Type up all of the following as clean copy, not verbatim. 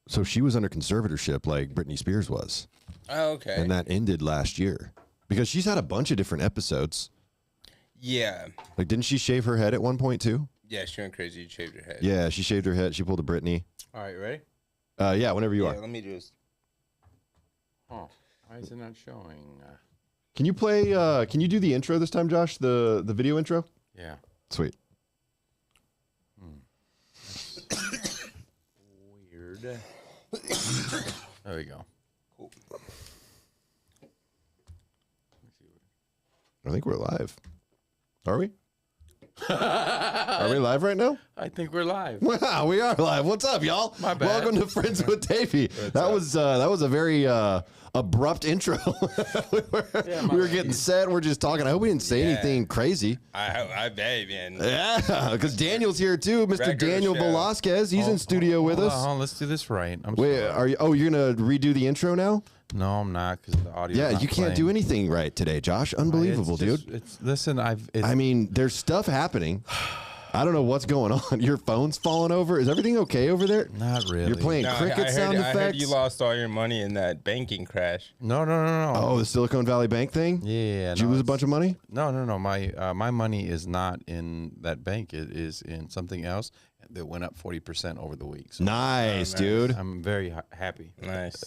So she was under conservatorship like Britney Spears was. Oh, okay. And that ended last year because she's had a bunch of different episodes. Yeah. Like, didn't she shave her head at one point too? Yeah, she went crazy. She shaved her head. Yeah, she shaved her head. She pulled a Britney. All right, ready? Yeah, whenever you are. Let me just. Oh, why is it not showing? Can you play? Can you do the intro this time, Josh? The video intro. Yeah. Sweet. Weird. There we go. Cool. I think we're live. Are we? Are we live right now? I think we're live. Wow, we are live. What's up, y'all? My bad. Welcome to Friends with Davey. That was a very abrupt intro. we were getting set. We're just talking. I hope we didn't say anything crazy. I bet, man. Yeah, because Daniel's here too, Mr. Regular Daniel show. Velasquez. He's in studio with us. Hold on, let's do this right. I'm Wait, sorry. are you? Oh, you're gonna redo the intro now? No, I'm not because the audio. Yeah, you can't do anything right today, Josh. Unbelievable, dude. Listen, I mean, there's stuff happening. I don't know what's going on. Your phone's falling over. Is everything okay over there? Not really. You're playing cricket sound effects. I heard you lost all your money in that banking crash. No. Oh, the Silicon Valley Bank thing? Yeah. Did you lose a bunch of money? No. My money is not in that bank. It is in something else that went up 40% over the week. So Nice, dude. I'm very happy.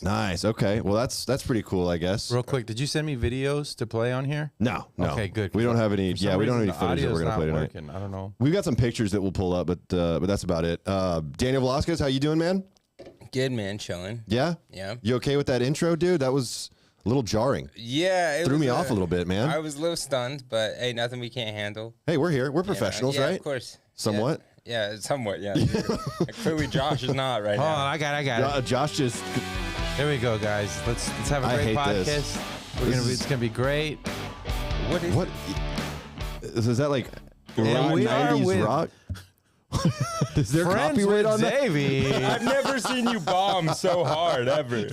Nice. Okay. Well, that's pretty cool, I guess. Real quick, did you send me videos to play on here? No. Okay, good. We don't have any. For some Yeah, we don't have reason, any footage that we're gonna play tonight. working. I don't know. We've got some pictures that we'll pull up, but that's about it. Daniel Velasquez, how you doing, man? Good, man. Chilling. Yeah. Yeah. You okay with that intro, dude? That was a little jarring. Yeah. Threw me off a little bit, man. I was a little stunned, but hey, nothing we can't handle. Hey, we're here. We're professionals, yeah, right? Of course. Somewhat. Yeah, somewhat. Yeah. Clearly, Josh is not right Hold now. on, I got it. Josh just. There we go, guys. Let's have a I great hate podcast. this. It's gonna be great. What is? What? Is that like And we are 90s with rock? Is there Friends copyright with on that? Davey. I've never seen you bomb so hard ever.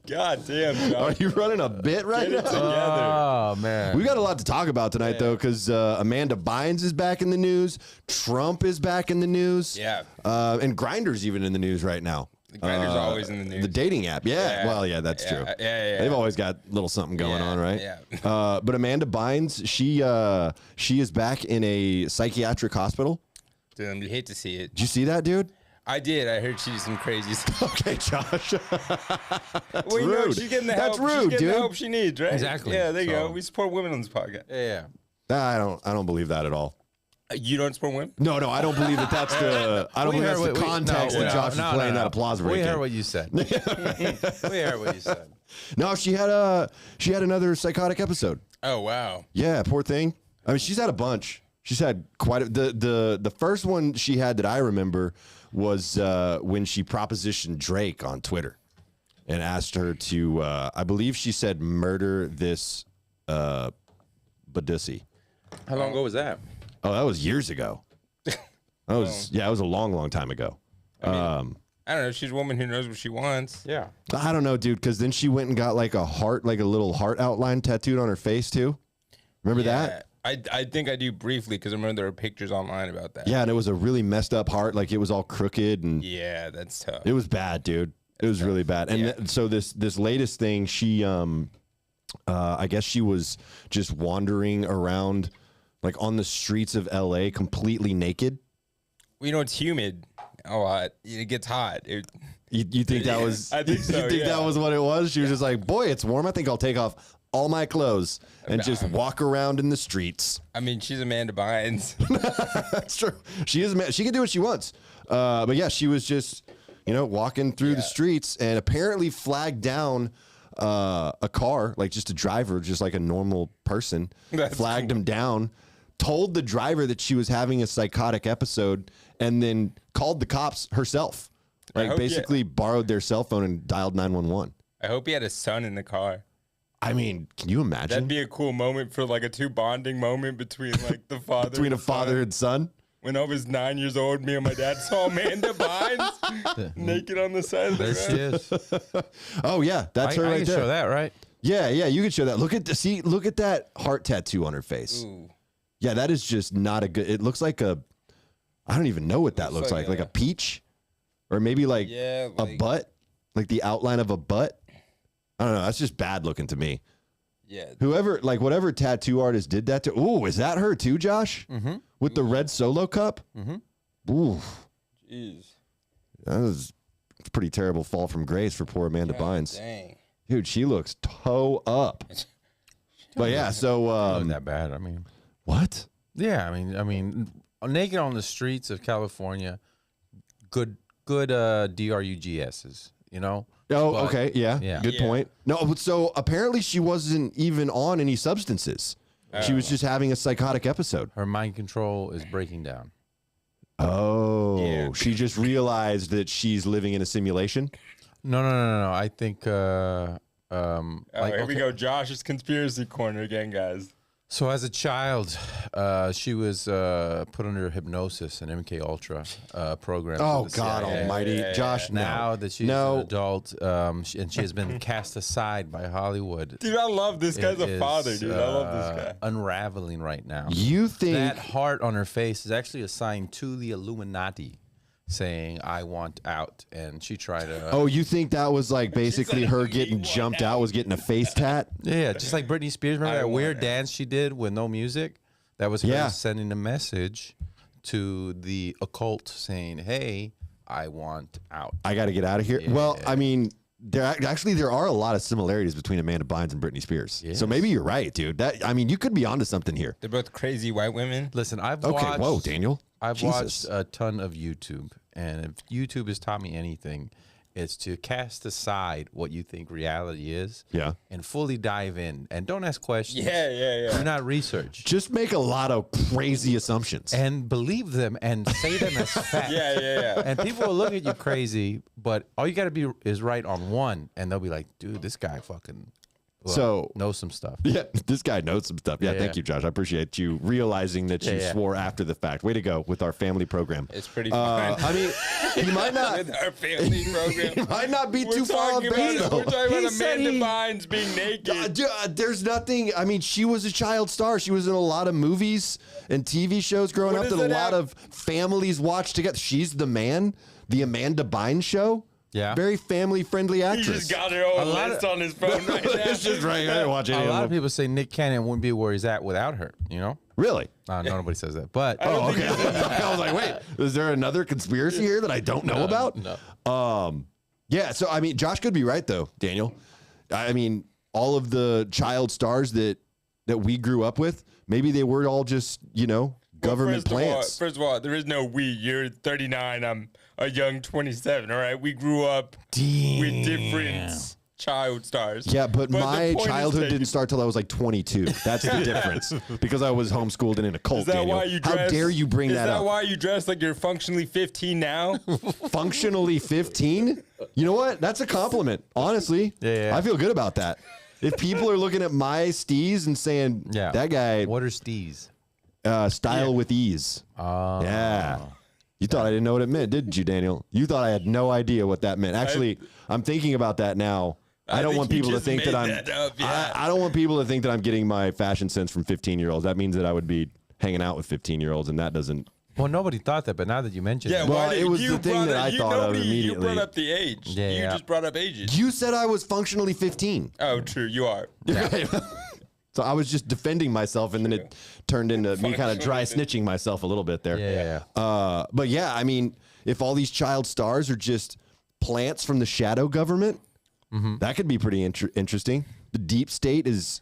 God damn, Are Josh. you running a bit right Get it now? together. Oh man. We got a lot to talk about tonight, though, because Amanda Bynes is back in the news. Trump is back in the news. Yeah. And Grindr's even in the news right now. Grindr's always in the news. The dating app. Yeah. Well, yeah, that's true. Yeah. They've always got a little something going on, right? Yeah. But Amanda Bynes, she is back in a psychiatric hospital. Dude, you hate to see it. Did you see that, dude? I did. I heard she's some crazy stuff. Okay, Josh. Well, you know, rude. she's getting the That's help. rude, she's getting dude. the help she needs, right? Exactly. Yeah, there you So- go. We support women on this podcast. Yeah. I don't believe that at all. You don't support women? No, I don't believe that that's the. I don't We believe that's heard the context that Josh is playing that applause break We in. heard what you said. We heard what you said. No, she had another psychotic episode. Oh, wow. Yeah, poor thing. I mean, she's had a bunch. She's had quite a, the first one she had that I remember was when she propositioned Drake on Twitter and asked her to I believe she said murder this Badusi. How long ago was that? Oh, that was years ago. That was it was a long time ago. I don't know. She's a woman who knows what she wants. Yeah. I don't know, dude, because then she went and got like a heart, like a little heart outline tattooed on her face too. Remember that? I think I do briefly because I remember there were pictures online about that. Yeah, and it was a really messed up heart, like it was all crooked and Yeah, that's tough. it was bad, dude. It was really bad. And so this latest thing, she I guess she was just wandering around like on the streets of LA completely naked. Well, you know, it's humid a lot. It gets hot. You think that was I think so, you think that was what it was? She was just like, boy, it's warm. I think I'll take off all my clothes and just walk around in the streets. I mean, she's Amanda Bynes. That's true. She is. She can do what she wants. But yeah, she was just, walking through the streets and apparently flagged down a car, like just a driver, just like a normal person. That's flagged him down, told the driver that she was having a psychotic episode, and then called the cops herself. Like basically borrowed their cell phone and dialed 911. I hope he had a son in the car. I mean, can you imagine? That'd be a cool moment for like a two bonding moment between like the father between a father and son. When I was 9 years old, me and my dad saw Amanda Bynes naked on the side of the road. There she is. Oh yeah, that's her I right can there. show that, right? Yeah, you can show that. Look at that heart tattoo on her face. Ooh. Yeah, that is just not a good. It looks like I don't even know what that looks like. Like a peach. or maybe like Yeah, a butt, like the outline of a butt. I don't know. That's just bad looking to me. Yeah. Whoever, like whatever tattoo artist did that to. Ooh, is that her too, Josh? Mm-hmm. With the red Solo cup. Mm-hmm. Ooh. Jeez. That was a pretty terrible fall from grace for poor Amanda Bynes. Dang. Dude, she looks toe up. But yeah, so Not that bad. I mean, what? yeah. I mean, naked on the streets of California. Good DRUGSs. You know. Oh, But- okay, yeah, yeah. good point. No, but so apparently she wasn't even on any substances. She was just having a psychotic episode. Her mind control is breaking down. Oh, Yeah. she just realized that she's living in a simulation. No. I think. Here we go. Josh's conspiracy corner again, guys. So as a child, she was put under hypnosis and MK Ultra program. Oh through the God CIA. Almighty, Josh! Now No. that she's No. an adult, and she has been cast aside by Hollywood. Dude, I love this guy's it a father, is, dude. I love this guy. Unraveling right now. You think That heart on her face is actually a sign to the Illuminati, saying "I want out," and she tried to. Oh, you think that was like basically said, her "We getting want jumped out, was getting a face tat? Yeah, just like Britney Spears. Remember I that want weird it. dance she did with no music? That was her Yeah. sending a message to the occult saying, "Hey, I want out." I got to get out of here. Well, I mean, there are a lot of similarities between Amanda Bynes and Britney Spears. Yes. So maybe you're right, dude. You could be onto something here. They're both crazy white women. Listen, I've Okay, watched. whoa, Daniel. I've Jesus. watched a ton of YouTube, and if YouTube has taught me anything, it's to cast aside what you think reality is, Yeah. and fully dive in, and don't ask questions. Yeah. Do not research. Just make a lot of crazy assumptions. And believe them and say them as fact. Yeah. And people will look at you crazy, but all you got to be is right on one, and they'll be like, "Dude, this guy fucking knows some stuff." Yeah, this guy knows some stuff. Yeah, Yeah, thank yeah. you, Josh. I appreciate you realizing that you Yeah. swore after the fact. Way to go with our family program. It's pretty fun. I mean, he might not. With our family program. He might not be We're too far talking off base, about, though. we're talking He about said Amanda he- Bynes being naked. There's nothing. I mean, she was a child star. She was in a lot of movies and TV shows growing What up does that a that lot have- of families watch together. She's the man, the Amanda Bynes show. Yeah. Very family friendly He actress. just got her own lot list of- on his phone right now. It's just right. I didn't watch any A of lot of them. people say Nick Cannon wouldn't be where he's at without her. You know? Really? Nobody says that, but Oh, okay. I was like, wait, is there another conspiracy here that I don't know about? no. Yeah. So I mean, Josh could be right though, Daniel. I mean, all of the child stars that we grew up with, maybe they were all just government plants. First of all, there is no we. You're 39. I'm a young 27. All right, we grew up with different child stars. Yeah, but the my point is childhood that didn't start till I was like 22. That's the difference. Because I was homeschooled and in a cult. Is that Daniel. why you How dress? dare you bring is that that up? why you dress like you're functionally 15 now? Functionally 15? You know what? That's a compliment. Honestly, Yeah. I feel good about that. If people are looking at my steez and saying, Yeah. that guy What are stees? style with ease. Yeah. You thought I didn't know what it meant, didn't you, Daniel? You thought I had no idea what that meant. Actually, I'm thinking about that now. I don't think want you people to just think that made I'm. that up, yeah. I don't want people to think that I'm getting my fashion sense from 15-year-olds. That means that I would be hanging out with 15-year-olds, and that doesn't. Well, nobody thought that, but now that you mentioned Yeah, it, Well, why did it was you the thing brought that up- I you thought of nobody- immediately. You brought up the age. Yeah, You yeah. just brought up ages. You said I was functionally 15. Oh, true. You are. So I was just defending myself, and then it turned into me kind of dry snitching myself a little bit there. Yeah. But yeah, I mean, if all these child stars are just plants from the shadow government, that could be pretty interesting. The deep state is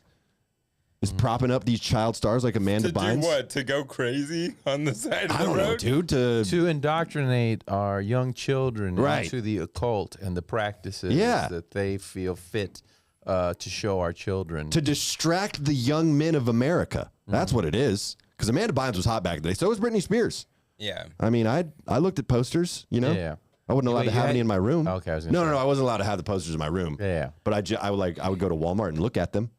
propping up these child stars like Amanda To do Bynes. what? To go crazy on the side of I the don't know, road? dude. to indoctrinate our young children Right. into the occult and the practices Yeah. that they feel fit to show our children. To distract the young men of America. That's what it is. Because Amanda Bynes was hot back in the day. So was Britney Spears. Yeah. I mean, I looked at posters, Yeah. I wasn't allowed Wait, to you have had- any in my room. Okay, I was gonna no, say. I wasn't allowed to have the posters in my room. Yeah. But I would go to Walmart and look at them,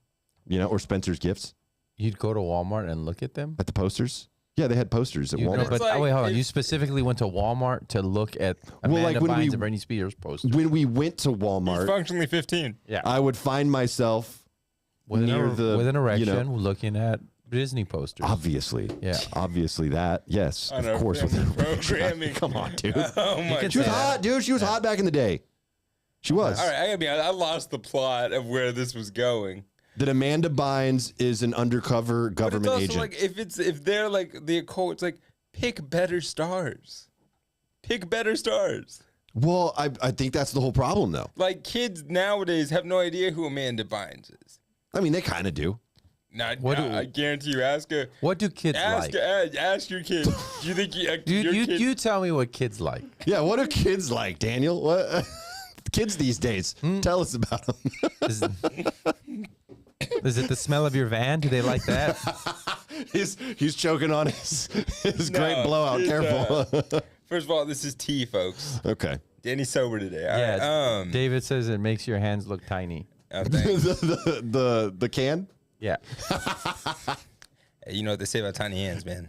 or Spencer's Gifts You'd go to Walmart and look at them? at the posters. Yeah, they had posters at You know, Walmart. but like wait, hold on. if- You specifically went to Walmart to look at Amanda like when Bynes we- and Britney Spears posters. When we went to He's Walmart, functionally 15. Yeah. I would find myself with near an, the with an erection, you know, looking at Disney posters. Obviously. Yeah. Obviously that. Yes. On Of our course. family programming. Come on, dude. Oh my can She was say hot, dude. She was hot back in the day. She was. All right, I gotta be honest, I lost the plot of where this was going. That Amanda Bynes is an undercover government But it's also agent. like if they're like the occult, it's like pick better stars. Pick better stars. Well, I think that's the whole problem, though. Like kids nowadays have no idea who Amanda Bynes is. I mean, they kind of do. Now, What do- I guarantee you, ask her. What do kids Ask, like? ask your kid. Do you think your kid? You tell me what kids like. Yeah, what are kids like, Daniel? What kids these days? Tell us about them. Is it the smell of your van? Do they like that? he's choking on his great blowout. it's, Careful. First of all, this is tea, folks. Okay. Danny's sober today. All Yeah. right. David says it makes your hands look tiny. Oh, thanks. the can. Yeah. Hey, you know what they say about tiny hands, man.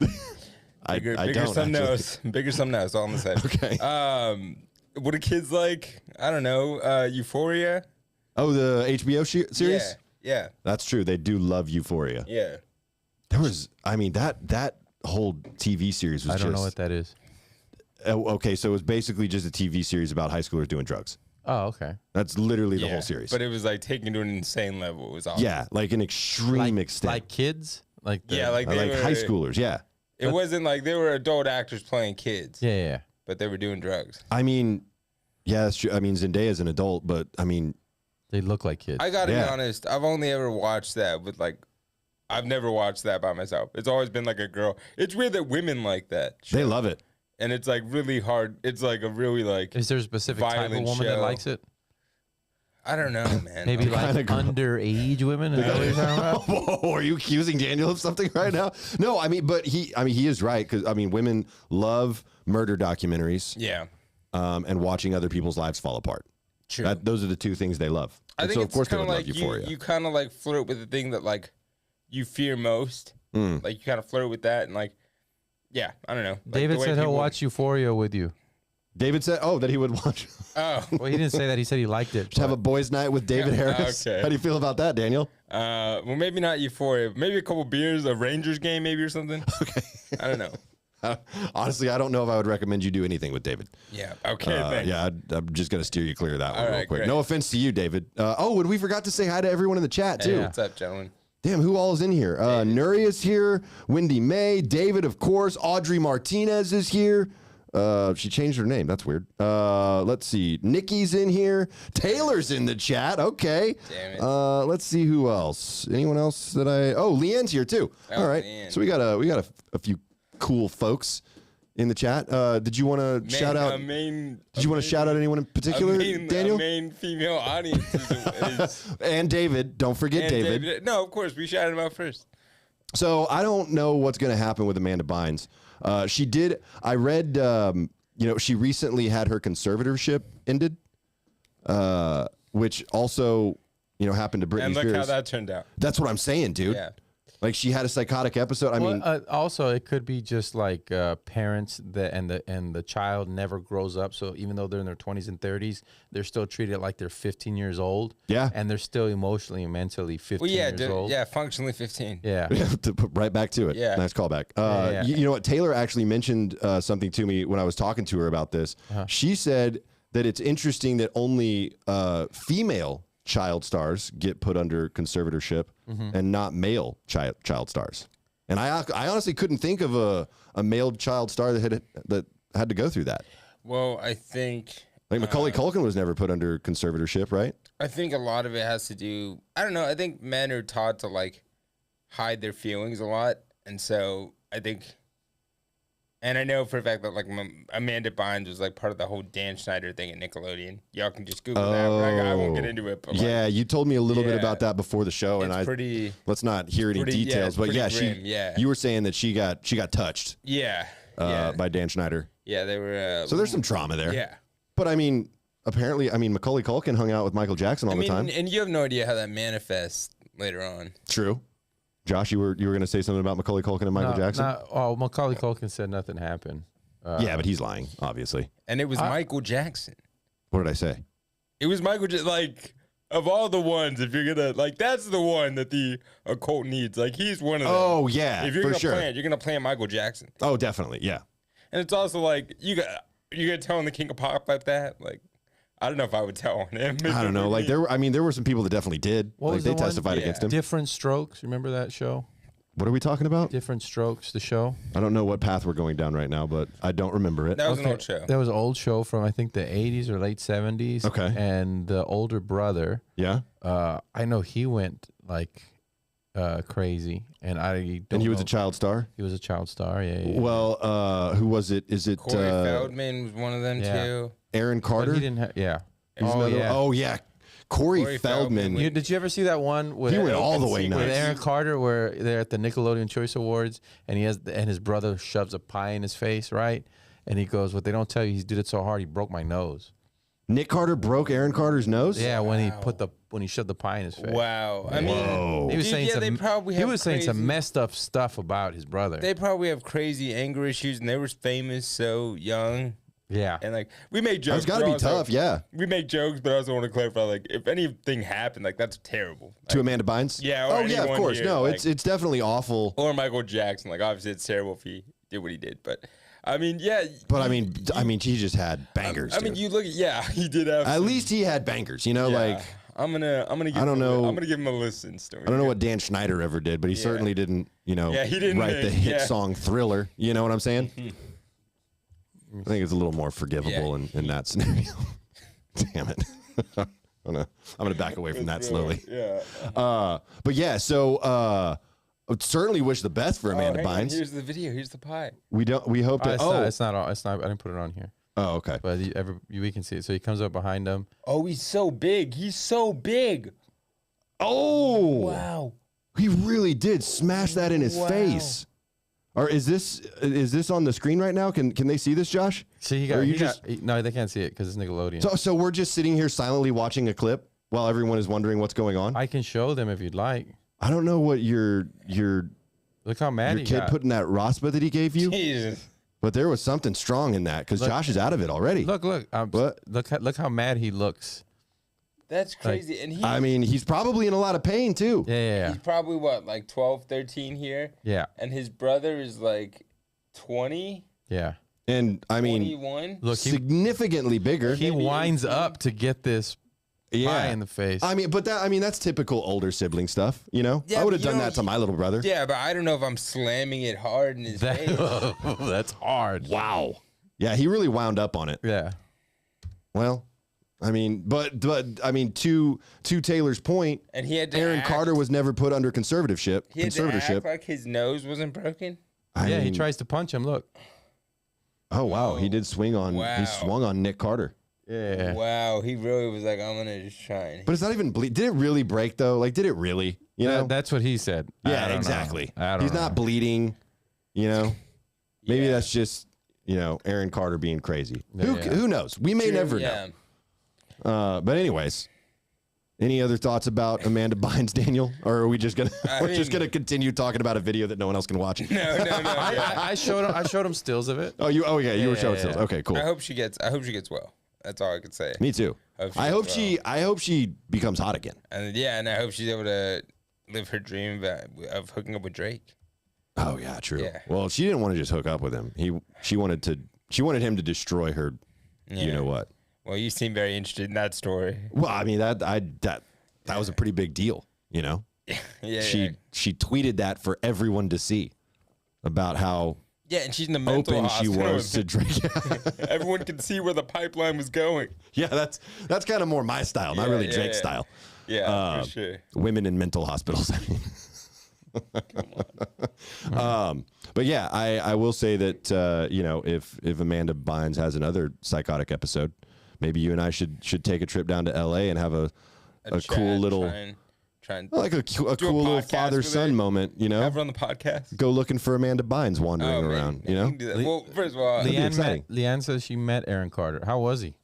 I Bigger don't some actually. nose. Bigger some nose. All I'm gonna say. Okay. What do kids like? I don't know. Euphoria. Oh, the HBO series. Yeah. That's true. They do love Euphoria. Yeah. There was, I mean, that whole TV series was I don't just. know what that is. Okay, so it was basically just a TV series about high schoolers doing drugs. Oh, okay. That's literally the whole series. But it was like taken to an insane level. It was awesome. Yeah, like an extreme extent. Like kids? Like the, Yeah, like they Like were, high schoolers. Yeah. It wasn't like they were adult actors playing kids, yeah. but they were doing drugs. I mean, yeah, that's true. I mean, Zendaya's an adult, but I mean, They look like kids. I gotta Yeah. be honest. I've only ever watched that with like. I've never watched that by myself. It's always been like a girl. It's weird that women like that. they love it. And it's like really hard. It's like a really like. Is there a specific type of violent woman that show. likes it? I don't know, man. Maybe like kinda girl. underage women? Is that what you're talking about? Whoa, are you accusing Daniel of something right now? No, I mean, but he is right because I mean, women love murder documentaries, Yeah. and watching other people's lives fall apart. True. Those are the two things they love. I And think so it's of course they kind would of love like Euphoria. you kind of like flirt with the thing that like you fear most. Like you kind of flirt with that and like, yeah, I don't know. Like David the way said he'll people- watch Euphoria with you. David said, "Oh, that he would watch." Oh, Well, he didn't say that. He said he liked it. Just have a boys' night with David Harris. Okay. How do you feel about that, Daniel? well, maybe not Euphoria. Maybe a couple beers, a Rangers game, maybe or something. Okay. I don't know. Honestly, I don't know if I would recommend you do anything with David. Yeah. Okay. thanks. Yeah, I'm just gonna steer you clear of that one All real right, quick. great. No offense to you, David. And we forgot to say hi to everyone in the chat too. Hey, what's up, gentlemen? Damn, who all is in here? Nuri is here. Wendy May, David, of course. Audrey Martinez is here. She changed her name. That's weird. Let's see. Nikki's in here. Taylor's in the chat. Okay. Damn it. Let's see who else. Anyone else that Leanne's here too. Oh, All right. Leanne. So we got a few cool folks in the chat. Did you want to shout out? Did you want to shout out anyone in particular, Daniel? A main female audience is And David. Don't forget and David. No, of course we shouted him out first. So I don't know what's going to happen with Amanda Bynes. She did. I read. She recently had her conservatorship ended, which also, happened to Britney And look Spears. how that turned out. That's what I'm saying, dude. Yeah. Like she had a psychotic episode. I mean, Also, it could be just like parents that and the child never grows up. So even though they're in their 20s and 30s, they're still treated like they're 15 years old. Yeah. And they're still emotionally and mentally 15 Well, yeah, years old. yeah, functionally 15. Yeah. to put right back to it. Yeah. Nice callback. Yeah. You know what? Taylor actually mentioned something to me when I was talking to her about this. She said that it's interesting that only female child stars get put under conservatorship and not male child stars. And I honestly couldn't think of a male child star that had to go through that. Well, I think Like Macaulay Culkin was never put under conservatorship, right? a lot of it has to do. I don't know. I think men are taught to like hide their feelings a lot, and so I think. And I know for a fact that like Amanda Bynes was like part of the whole Dan Schneider thing at Nickelodeon. Y'all can just Google that. But I won't get into it. But like, Yeah, you told me a little bit Yeah. about that before the show, and it's pretty. let's not hear any pretty- yeah, details. it's But pretty yeah, grim, yeah. you were saying that she got touched Yeah. Yeah. by Dan Schneider. Yeah. They were. So there's some trauma there. Yeah. But I mean, apparently, Macaulay Culkin hung out with Michael Jackson all the time. And you have no idea how that manifests later on. True. Josh, you were going to say something about Macaulay Culkin and Michael Jackson? Macaulay Culkin said nothing happened. Yeah, but he's lying, obviously. And it was Michael Jackson. What did I say? It was Michael. Like of all the ones, if you're gonna like, that's the one that the occult needs. Like, he's one of them. Oh yeah, If you're for gonna sure. plant, you're gonna plant Michael Jackson. Oh, definitely, yeah. And it's also like you're gonna tell on the King of Pop like that. Like, I don't know if I would tell on him. I don't know. Like there were some people that definitely did. What like was they the one? testified Yeah. against him. Different Strokes. Remember that show? What are we talking about? Different Strokes, the show. I don't know what path we're going down right now, but I don't remember it. That was an old show. That was an old show from I think the 80s or late 70s. Okay. And the older brother, Yeah, I know he went like crazy, and I don't. and he was know. a child star. He was a child star. Yeah. Well, who was it? Is it Corey Feldman was one of them yeah. too. Aaron But Carter? he didn't have. Yeah. He's Oh another- yeah. Oh yeah, Corey Corey Feldman. Feldman. Did you ever see that one with He went all the way with nuts. Aaron Carter, where they're at the Nickelodeon Choice Awards, and his brother shoves a pie in his face, right? And he goes, "What they don't tell you, he did it so hard he broke my nose." Nick Carter broke Aaron Carter's nose. Yeah, when he shoved the pie in his face. Wow. I mean, Whoa. He was saying they probably have some crazy- messed up stuff about his brother. they probably have crazy anger issues, and they were famous so young. Yeah. And like, we make jokes. That's got to but be also- tough. Yeah. We make jokes, but I also want to clarify, like, if anything happened, like, that's terrible. Like, To Amanda Bynes. Yeah, or Oh yeah, of anyone course. here, No, like- it's definitely awful. or Michael Jackson. Like, obviously, it's terrible if he did what he did. But, I mean, yeah. But I mean, he just had bangers. I mean, dude. you look at, yeah, he did have. At least he had bangers. You know, yeah. like I'm gonna give I don't him know- I'm gonna give him a listen. Story. I don't know what Dan Schneider ever did, but he certainly didn't. You know, Yeah, he didn't write the make- hit yeah. song "Thriller." You know what I'm saying? I think it's a little more forgivable in that scenario. Damn it. I'm gonna back away from that slowly. Yeah. But yeah, so I would certainly wish the best for Amanda hang on, Bynes. here's the video. Here's the pie. We hope that. It's not. I didn't put it on here, Oh, okay. but we can see it. So he comes up behind him. Oh, he's so big. He's so big. Oh, Wow. he really did smash that in his Wow. face. Or is this on the screen right now? Can they see this, Josh? See, Or you just no, they can't see it because it's Nickelodeon. so we're just sitting here silently watching a clip while everyone is wondering what's going on. I can show them if you'd like. I don't know what your Look how mad he kid got. put in that Rospa that he gave you, Jesus. but there was something strong in that because Look. Josh is out of it already. Look. What? Look how mad he looks. That's crazy. And I mean, he's probably in a lot of pain too. Yeah. he's probably what, like 12, 13 here? Yeah. And his brother is like 20, Yeah. And I mean, 21. Look, significantly bigger. he winds up to get this pie in the face. I mean, that's typical older sibling stuff. You know, Yeah, I would but have you done know, that to my little brother. Yeah, but I don't know if I'm slamming it hard in his face. That's hard. Wow. Yeah, he really wound up on it. Yeah. Well, I mean, but I mean, to Taylor's point, And he had to Aaron act, Carter was never put under conservatorship. he had to act like his nose wasn't broken. I He mean, tries to punch him. Look. Oh wow, he did swing on. Wow. He swung on Nick Carter. Yeah. Wow, he really was like, I'm gonna just try and. But it's not even bleed. Did it really break though? Like, did it really? You know? That's what he said. I Yeah, don't know. exactly. I don't He's know. not bleeding. You know, maybe Yeah. that's just Aaron Carter being crazy. Yeah. Who knows? We may True, never yeah. know. But anyways, any other thoughts about Amanda Bynes, Daniel? Or are we just gonna just gonna continue talking about a video that no one else can watch? No. Yeah. I showed him stills of it. Oh, you were showing yeah, stills. yeah. Okay, cool. I hope she gets well. That's all I could say. Me too. I hope does I hope she becomes hot again. And and I hope she's able to live her dream of hooking up with Drake. Oh yeah, true. Yeah. Well, she didn't want to just hook up with him. She wanted him to destroy her. Yeah. You know what? Well, you seem very interested in that story. Well, I mean that was a pretty big deal. You know, Yeah. she tweeted that for everyone to see about how Yeah, and she's in the mental open she hospital. was to Drake. Everyone could see where the pipeline was going. Yeah, that's kind of more my style, not Yeah, really yeah, Drake's yeah. style. Yeah, for sure. Women in mental hospitals. But yeah, I will say that if Amanda Bynes has another psychotic episode, maybe you and I should take a trip down to L.A. and have a chat, cool little try and like a cool little podcast father with son her. moment. You know, have her on the podcast. go looking for Amanda Bynes wandering Oh, man. around. Yeah, You we know, can do that. Well, first of all, be exciting. Leanne says she met Aaron Carter. How was he?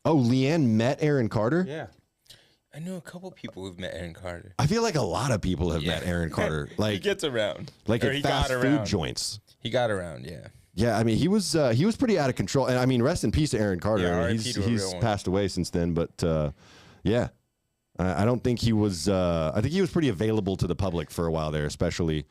oh, Leanne met Aaron Carter. Yeah. I know a couple people who've met Aaron Carter. I feel like a lot of people have met Aaron Carter, He like gets around. like Or at he fast got food around. joints. He got around, yeah. Yeah, I mean he was pretty out of control, and I mean rest in peace to Aaron Carter. Yeah, I mean, RIP to a he's real one. passed away since then, but yeah, I don't think he was. I think he was pretty available to the public for a while there, especially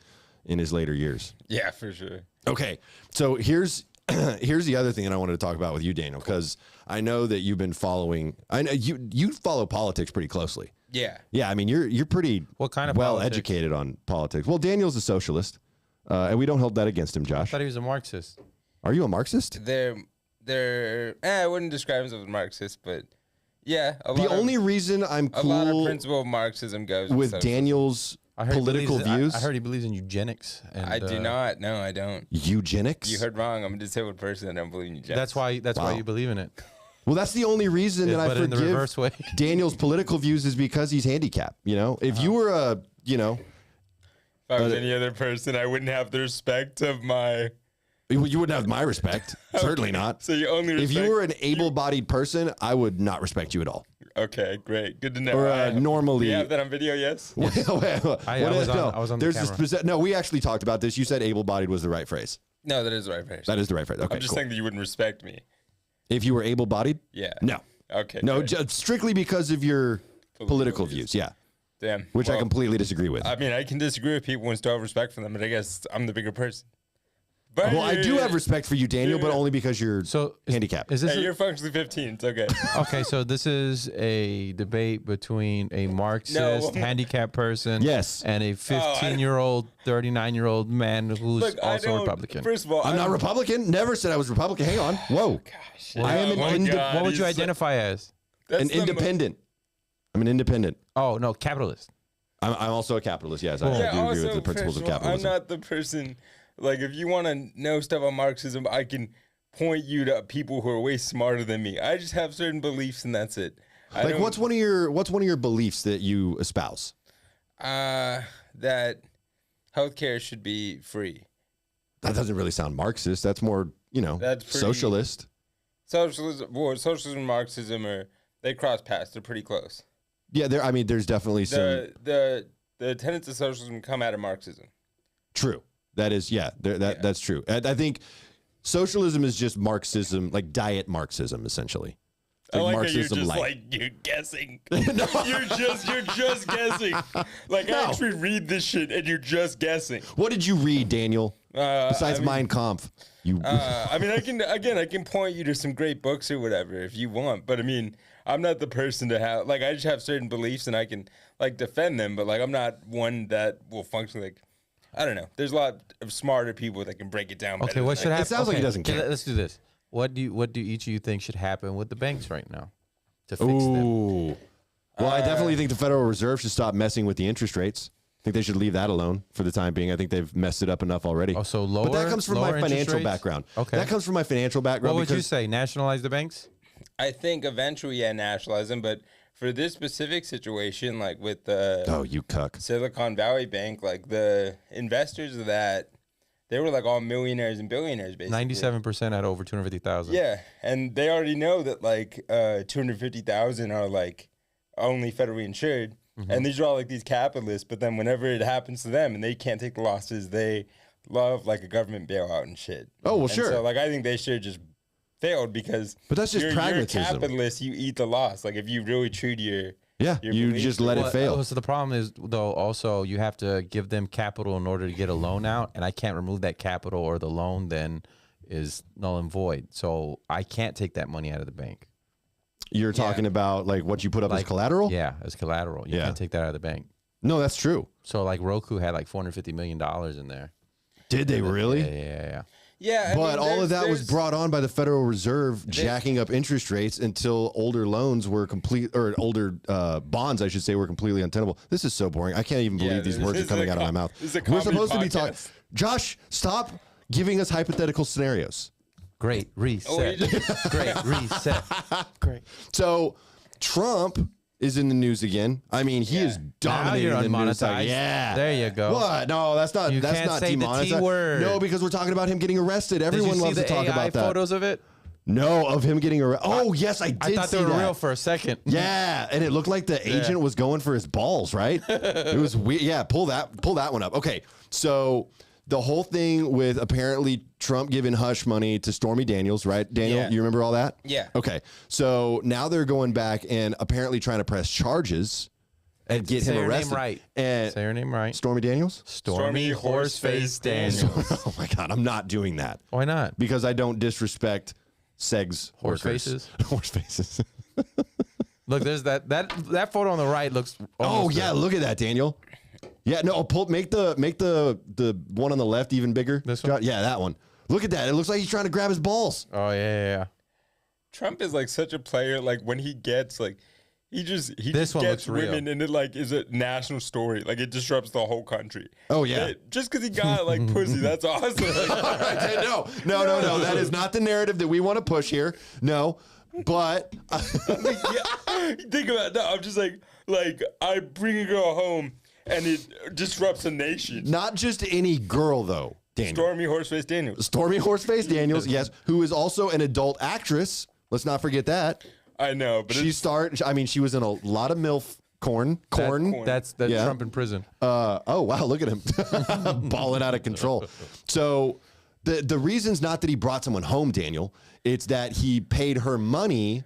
in his later years. Yeah, for sure. Okay, so here's the other thing that I wanted to talk about with you, Daniel, because I know that you've been following. I know you follow politics pretty closely. Yeah. Yeah, I mean you're pretty What kind of well politics? educated on politics. Well, Daniel's a socialist, and we don't hold that against him, I Josh. thought he was a Marxist. Are you a Marxist? I wouldn't describe him as a Marxist, but yeah. The only reason I'm a lot of cool principle of Marxism goes with socialism. Daniel's I heard political he believes, views. I heard he believes in eugenics. And, I do not. No, I don't. Eugenics. You heard wrong. I'm a disabled person. I don't believe in eugenics. That's why Wow. you believe in it. Well, that's the only reason that I but in the forgive reverse way. Daniel's political views is because he's handicapped. You know, if you were a, If I was any other person, I wouldn't have the respect of my. you wouldn't have my respect. Certainly not. So you only respect. If you were an able-bodied person, I would not respect you at all. Okay, great. Good to know. Or normally. You have that on video, yes? I was on the camera. No, we actually talked about this. You said able-bodied was the right phrase. No, that is the right phrase. That is the right phrase. Okay, I'm just cool. saying that you wouldn't respect me. If you were able-bodied? Yeah. No. Okay. No, great. just strictly because of your political views. Yeah. Damn. Which I Well, completely disagree with. I mean, I can disagree with people and still have respect for them, but I guess I'm the bigger person. But well, I do have respect for you, Daniel, but only because you're So handicapped. Is this Hey, you're functionally 15. It's okay. okay? So this is a debate between a Marxist, No. handicapped person, Yes. and a 15-year-old, 39-year-old man who's Look, I also don't. Republican. First of all, I'm not Republican. Never said I was Republican. Hang on. Whoa. I am Oh an my God, What would you he's- identify as? that's an the mo- independent. I'm an independent. Oh no, capitalist. I'm also a capitalist. Yes, I Yeah, do agree also, with the principles first of all, capitalism. I'm not the person. Like, if you want to know stuff on Marxism, I can point you to people who are way smarter than me. I just have certain beliefs, and that's it. I Like, don't- what's one of your beliefs that you espouse? That healthcare should be free. That doesn't really sound Marxist. That's more, That's pretty- socialist. Socialism and Marxism they cross paths. They're pretty close. Yeah, there's definitely some The tenets of socialism come out of Marxism. true. That is, that's true. I think socialism is just Marxism, like diet Marxism, essentially. I like Marxism how you're just light. you're guessing. You're just guessing. Like I actually read this shit and you're just guessing. What did you read, Daniel? Besides I mean- Mein Kampf, you. I mean, I can point you to some great books or whatever if you want, but I mean, I'm not the person to have I just have certain beliefs and I can defend them, but I'm not one that will function I don't know. There's a lot of smarter people that can break it down. Okay, better what than should I happen? sounds like he doesn't care. Let's do this. What do each of you think should happen with the banks right now to fix them? Ooh. Well, I definitely think the Federal Reserve should stop messing with the interest rates. I think they should leave that alone for the time being. I think they've messed it up enough already. Oh, so lower. But that comes from my lower interest financial rates? background. Okay. That comes from my financial background. What would you because- say? Nationalize the banks? I think eventually, nationalize them, but for this specific situation, with the Oh, you cuck. Silicon Valley Bank, the investors of that, they were all millionaires and billionaires, basically. 97% at over 250,000. Yeah, and they already know that 250,000 are only federally insured, and these are all these capitalists. But then whenever it happens to them and they can't take the losses, they love a government bailout and shit. Oh, well, And sure. So I think they should have just failed because. But that's just you're pragmatism. a capitalist, you eat the loss. If you really treat your Yeah, you beliefs just or let it Well, fail. So the problem is, though, also you have to give them capital in order to get a loan out, and I can't remove that capital or the loan then is null and void. So I can't take that money out of the bank. You're talking about what you put up as collateral? Yeah, as collateral. You Yeah. can't take that out of the bank. No, that's true. So Roku had $450 million in there. Did they really? Yeah. Yeah, I But mean, all of that was there's- brought on by the Federal Reserve jacking up interest rates until older loans were older bonds, I should say, were completely untenable. This is so boring. I can't even Yeah, believe these this words are is coming a out of my com- mouth. this is a We're comedy supposed to be talking. podcast. Josh, stop giving us hypothetical scenarios. Great reset. you just- Great reset. Great. So Trump is in the news again. I mean, he is Now dominating you're the news. unmonetized. Yeah. There you go. What? No, that's not. You that's can't not say the demonetized. T-word. No, because we're talking about him getting arrested. Did Everyone you see loves the to talk AI about that. photos of it? No, of him getting arrested. Oh, yes, I did I thought see they were that. real for a second. Yeah, and it looked like the agent was going for his balls, right? It was weird. Yeah, pull that one up. Okay, so the whole thing with apparently Trump giving hush money to Stormy Daniels, right? Daniel, Yeah. you remember all that? Yeah. Okay, so now they're going back and apparently trying to press charges and get Say him her arrested. name right. And Say her name right. Stormy Daniels? Stormy Horseface Daniels. Oh my God, I'm not doing that Why not? because I don't disrespect segs Horse workers. faces? Horse faces. Look, there's that photo on the right looks. Oh almost yeah, look at that, Daniel. Yeah, no, make the one on the left even bigger. This one? Yeah, that one. Look at that. It looks like he's trying to grab his balls. Oh yeah. Trump is like such a player. Like when he gets like, he just This one gets looks real. women, and it like is a national story. Like it disrupts the whole country. Oh yeah. Just because he got like pussy, that's awesome. No. That is not the narrative that we want to push here. No, but Yeah, think about it. No, I'm just like I bring a girl home and it disrupts a nation. not just any girl though, Daniel. Stormy Horseface Daniels. Stormy Horseface Daniels, yes, who is also an adult actress. Let's not forget that. I know, but She was in a lot of MILF corn. That's Yeah. Trump in prison. Oh wow, look at him balling out of control. So the reason's not that he brought someone home, Daniel. It's that he paid her money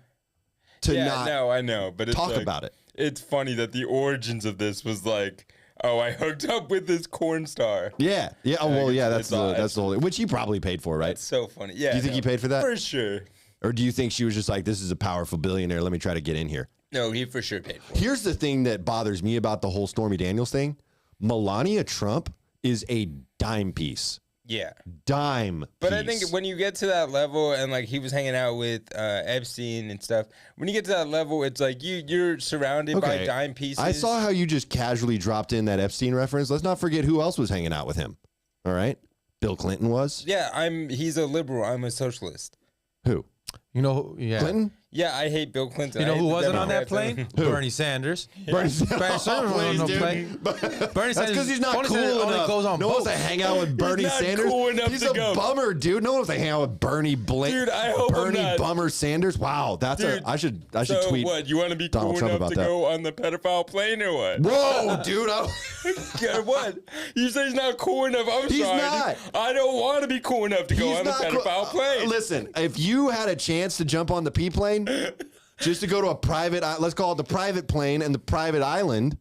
to not I know, but it's talk like, about it. It's funny that the origins of this was like, oh, I hooked up with this corn star. Yeah. Oh well, yeah. That's it's the whole thing, which he probably paid for, right? It's so funny. Yeah. Do you think he paid for that? For sure. Or do you think she was just like, this is a powerful billionaire, let me try to get in here? No, he for sure paid for it. Here's the thing that bothers me about the whole Stormy Daniels thing. Melania Trump is a dime piece. Yeah. Dime But piece. I think when you get to that level, and like he was hanging out with Epstein and stuff, when you get to that level, it's like you're surrounded by dime pieces. I saw how you just casually dropped in that Epstein reference. Let's not forget who else was hanging out with him. All right? Bill Clinton was. Yeah, he's a liberal. I'm a socialist. Who? You know, yeah. Clinton? Yeah, I hate Bill Clinton. You know I hate who the wasn't on that Democrats. plane? Bernie Sanders. Bernie Bernie Sanders wasn't on no Please, plane. dude. Bernie That's Sanders because he's not Bernie cool Sanders only enough. goes on No one wants to boats. hang out with Bernie not Sanders. cool enough He's to a go. bummer, dude. No one wants to hang out with Bernie Dude, I hope I'm Bernie not. Bummer Sanders. Wow, that's Dude, I should So tweet. what? You want to be Donald cool Trump enough about to that. go on the pedophile plane or what? Whoa, dude. Yeah, what? You say he's not cool enough. I'm He's sorry. not. I don't want to be cool enough to go He's on the not pedophile plane. Listen, if you had a chance to jump on the P plane, just to go to a private, let's call it the private plane and the private island.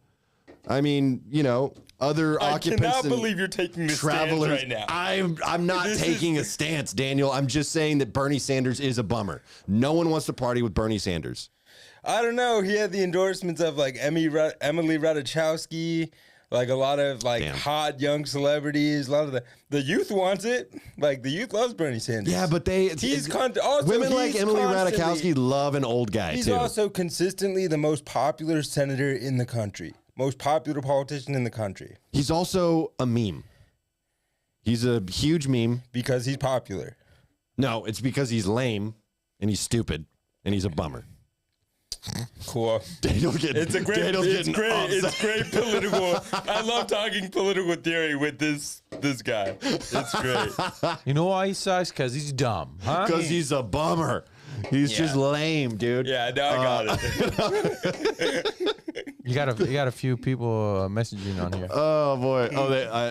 I mean, other I occupants. cannot and believe you're taking this travelers. stance right now. I'm not This taking a stance, Daniel. I'm just saying that Bernie Sanders is a bummer. No one wants to party with Bernie Sanders. I don't know. He had the endorsements of like Emily Ratajkowski, like a lot of like Damn. hot young celebrities. A lot of the youth wants it. Like the youth loves Bernie Sanders. Yeah, but women like Emily Ratajkowski love an old guy He's too. also consistently the most popular senator in the country, most popular politician in the country He's also a meme. He's a huge meme. because he's popular. No, it's because he's lame and he's stupid and he's a bummer. Cool. Daniel's getting, It's a great. Daniel's It's getting great. upset. It's great political. I love talking political theory with this guy. It's great. You know why he sucks? Because he's dumb, huh? Because he's a bummer. He's Yeah. just lame, dude. Yeah, now I got it. You got a few people messaging on here Oh boy.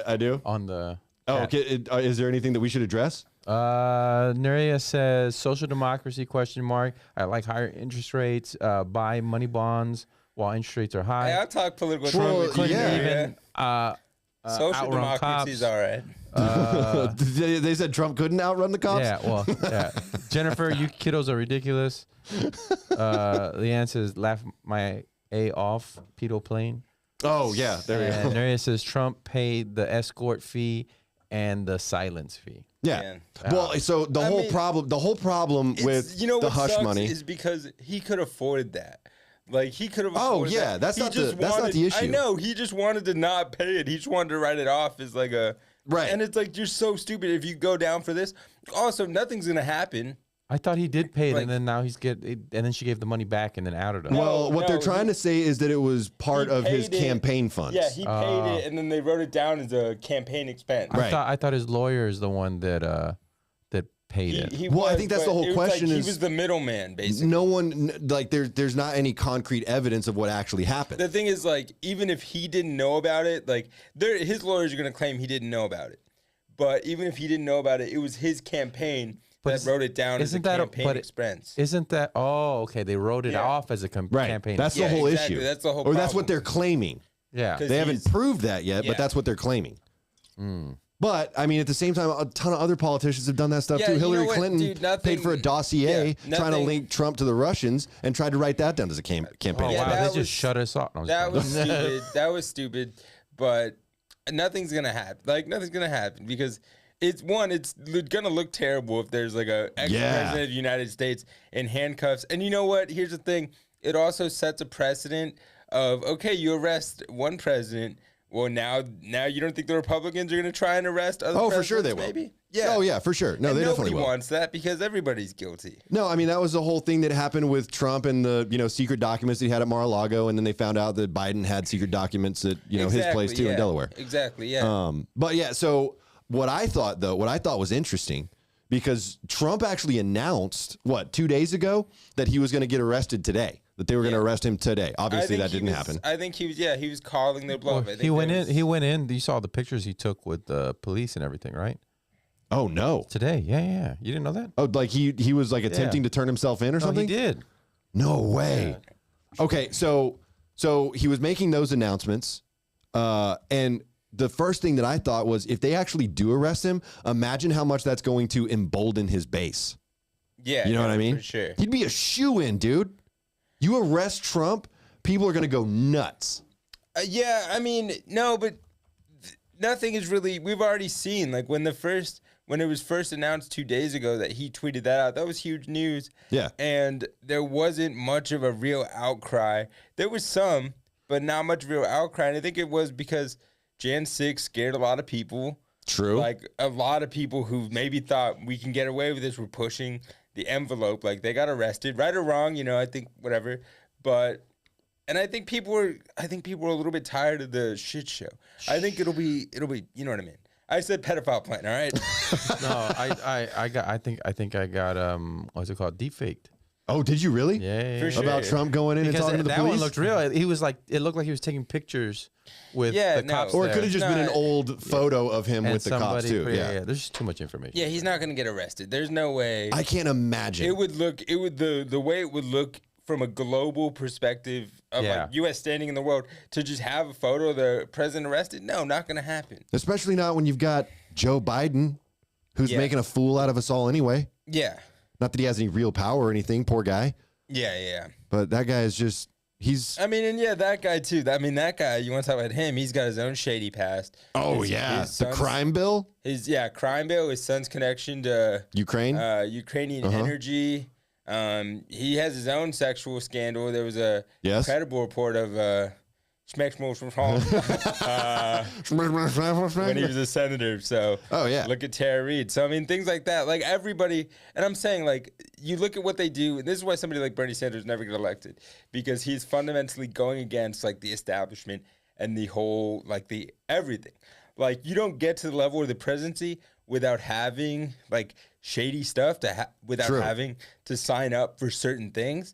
I do. on the. Oh, chat. okay. Is there anything that we should address? Nerea says social democracy ? I like higher interest rates. Buy money bonds while interest rates are high. Hey, I'll talk political Well, theory with you. yeah. Even Social outrun democracy is cops. all right. They said Trump couldn't outrun the cops. Yeah, well, yeah. Jennifer, you kiddos are ridiculous. Leanne says, laugh my A off, pedo plane. Oh yeah. There we And go. Nerea says, Trump paid the escort fee and the silence fee. Yeah. Man. Well, so the whole mean, problem with the what hush sucks money. is because he could afford that. Like he could have. Oh, afforded yeah, that. that's He not just that's not the issue. I know he just wanted to not pay it. He just wanted to write it off as like a Right. And it's like you're so stupid if you go down for this. Also, nothing's gonna happen. I thought he did pay it, Like- and then now and then she gave the money back and then outed him. No, Well, what they're no, trying he- to say is that it was part he of his paid it. campaign funds. Yeah, he paid it, and then they wrote it down as a campaign expense. Right. I thought his lawyer is the one that paid it. Well, I think that's but the whole it was question Like is- he was the middleman, basically. No one like there's not any concrete evidence of what actually happened. The thing is, like, even if he didn't know about it, like, his lawyers are going to claim he didn't know about it. But even if he didn't know about it, it was his campaign that wrote it down as a campaign expense. Isn't that? Oh, okay. They wrote it off as a campaign. That's the whole issue. That's the whole. Or that's what they're claiming. Yeah, they haven't proved that yet, but that's what they're claiming. But I mean, at the same time, a ton of other politicians have done that stuff too. Hillary Clinton paid for a dossier trying to link Trump to the Russians and tried to write that down as a campaign. Oh, wow, they just shut us off. That was stupid. That was stupid. But nothing's gonna happen. Like nothing's gonna happen because it's gonna look terrible if there's like a ex-president of the United States in handcuffs. And you know what? Here's the thing. It also sets a precedent of okay, you arrest one president. Well, now you don't think the Republicans are going to try and arrest other presidents? For sure they will. Maybe? Yeah. Oh, yeah, for sure. No, and they definitely will. Nobody wants that because everybody's guilty. No, I mean, that was the whole thing that happened with Trump and the, secret documents that he had at Mar-a-Lago, and then they found out that Biden had secret documents at, his place too in Delaware. Exactly, yeah. But yeah, so what I thought was interesting, because Trump actually announced, 2 days ago, that he was going to get arrested today. That they were going to arrest him today. Obviously, that didn't happen. I think he was calling their bluff. He went in. You saw the pictures he took with the police and everything, right? Oh, no. Today. Yeah. You didn't know that? Oh, like he was like attempting to turn himself in or something? He did. No way. Yeah. Okay, so he was making those announcements. And the first thing that I thought was, if they actually do arrest him, imagine how much that's going to embolden his base. Yeah. You know what I mean? For sure. He'd be a shoo-in, dude. You arrest Trump, people are going to go nuts. Yeah, I mean, no, but nothing is really. We've already seen, like when it was first announced 2 days ago that he tweeted that out. That was huge news. Yeah, and there wasn't much of a real outcry. There was some, but not much real outcry. And I think it was because Jan 6 scared a lot of people. True. Like a lot of people who maybe thought we can get away with this were pushing the envelope. Like they got arrested, right or wrong, I think whatever. And I think people were a little bit tired of the shit show. I think it'll be, you know what I mean? I said pedophile plan, all right? No, I think I got what's it called? Deepfaked. Oh, did you really? Yeah. For sure. About Trump going in and talking to the police? That one looked real. He was like, it looked like he was taking pictures with the cops. Or it could have just been an old photo of him with the cops too. Yeah, there's just too much information. Yeah, he's not going to get arrested. There's no way. I can't imagine. The way it would look from a global perspective of like U.S. standing in the world to just have a photo of the president arrested. No, not going to happen. Especially not when you've got Joe Biden, who's making a fool out of us all anyway. Yeah. Not that he has any real power or anything, poor guy. Yeah. But that guy is just, that guy too. That guy, you want to talk about him, he's got his own shady past. Oh, his the crime bill? Crime bill, his son's connection to Ukraine? Ukrainian energy. He has his own sexual scandal. There was a credible report of when he was a senator. So look at Tara Reid. So I mean, things like that. Like everybody, and I'm saying, like, you look at what they do, and this is why somebody like Bernie Sanders never get elected, because he's fundamentally going against like the establishment and the whole the everything. Like you don't get to the level of the presidency without having like shady stuff without having to sign up for certain things.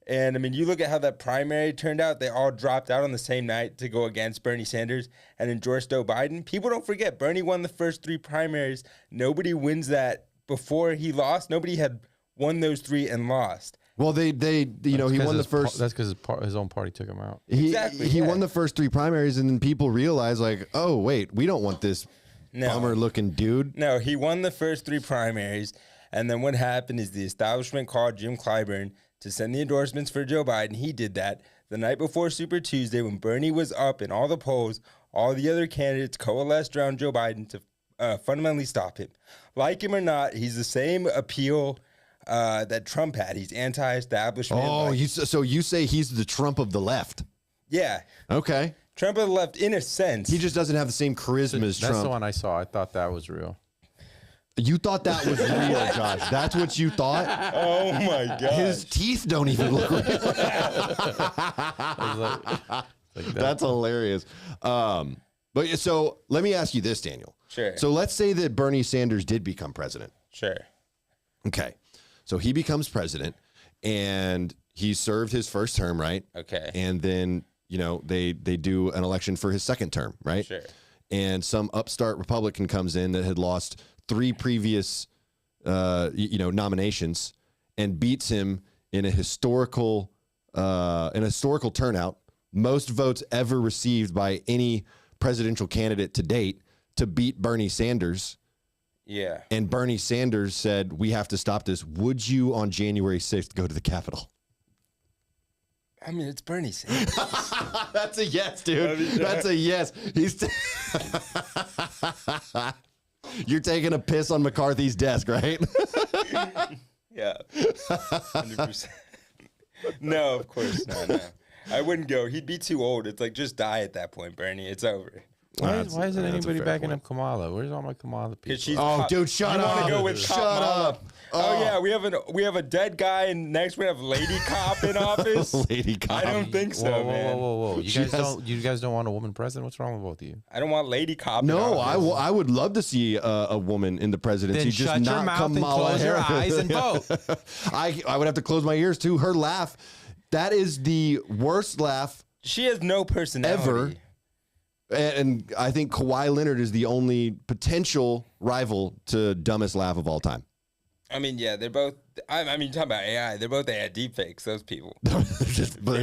And I mean, you look at how that primary turned out. They all dropped out on the same night to go against Bernie Sanders and endorsed Joe Biden. People don't forget, Bernie won the first 3 primaries. Nobody wins that before he lost. Nobody had won those 3 and lost. Well, he won the first. That's because his own party took him out. He won the first 3 primaries, and then people realized, like, oh wait, we don't want this bummer-looking dude. No, he won the first 3 primaries, and then what happened is the establishment called Jim Clyburn to send the endorsements for Joe Biden. He did that the night before Super Tuesday when Bernie was up in all the polls. All the other candidates coalesced around Joe Biden to fundamentally stop him. Like him or not, he's the same appeal that Trump had. He's anti-establishment. Oh, so you say he's the Trump of the left? Yeah. Okay. Trump of the left, in a sense. He just doesn't have the same charisma as Trump. That's the one I saw. I thought that was real. You thought that was real, Josh. That's what you thought? Oh, my God. His teeth don't even look real. That's hilarious. But so let me ask you this, Daniel. Sure. So let's say that Bernie Sanders did become president. Sure. Okay. So he becomes president, and he served his first term, right? Okay. And then, they do an election for his second term, right? Sure. And some upstart Republican comes in that had lost 3 previous nominations and beats him in a historical turnout, most votes ever received by any presidential candidate to date, to beat Bernie Sanders. Yeah. And Bernie Sanders said, we have to stop this. Would you on January 6th go to the Capitol? I mean, it's Bernie Sanders. That's a yes, dude. That's a yes. You're taking a piss on McCarthy's desk, right? Yeah. 100%. No, of course not. No. I wouldn't go. He'd be too old. It's like, just die at that point, Bernie. It's over. Why isn't anybody backing up Kamala? Where's all my Kamala people? Dude, shut up. You want to go with Shut Kamala? up. Oh yeah, we have a dead guy, and next we have Lady Cop in office. Lady Cop. I don't think so, man. Whoa. You guys don't want a woman president? What's wrong with both of you? I don't want Lady Cop. No, in office. I would love to see a woman in the presidency. Then just shut not your mouth Kamala and close your Harris. eyes and vote. I would have to close my ears too. Her laugh, that is the worst laugh She has no personality. ever. And I think Kawhi Leonard is the only potential rival to dumbest laugh of all time. I mean, yeah, they're both. I mean, you're talking about AI. They're both AI deepfakes. Those people. they're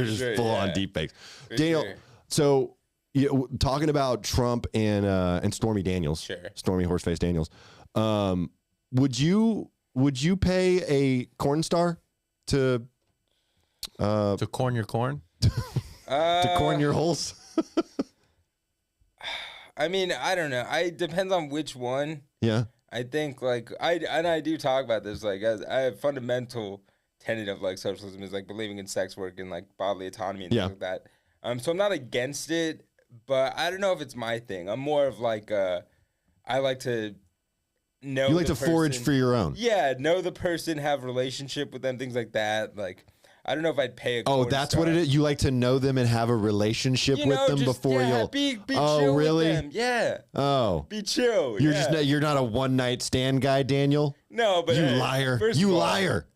just full on deep fakes. Daniel, sure. so talking about Trump and Stormy Daniels, Sure. Stormy Horseface Daniels, would you pay a corn star to corn your corn? to corn your holes? I mean, I don't know. It depends on which one. Yeah. I think like I do talk about this, like as I have fundamental tenet of like socialism is like believing in sex work and like bodily autonomy and things like that. So I'm not against it, but I don't know if it's my thing. I'm more of like I like to know. You like to forage for your own. Yeah, know the person, have relationship with them, things like that. Like I don't know if I'd pay a. Oh, corn that's star. what it is. You like to know them and have a relationship with them before you'll. Be Oh, chill really? With them. Yeah. Oh, Be chill. you're not a one night stand guy, Daniel. No, but You hey, liar! first You of all, liar!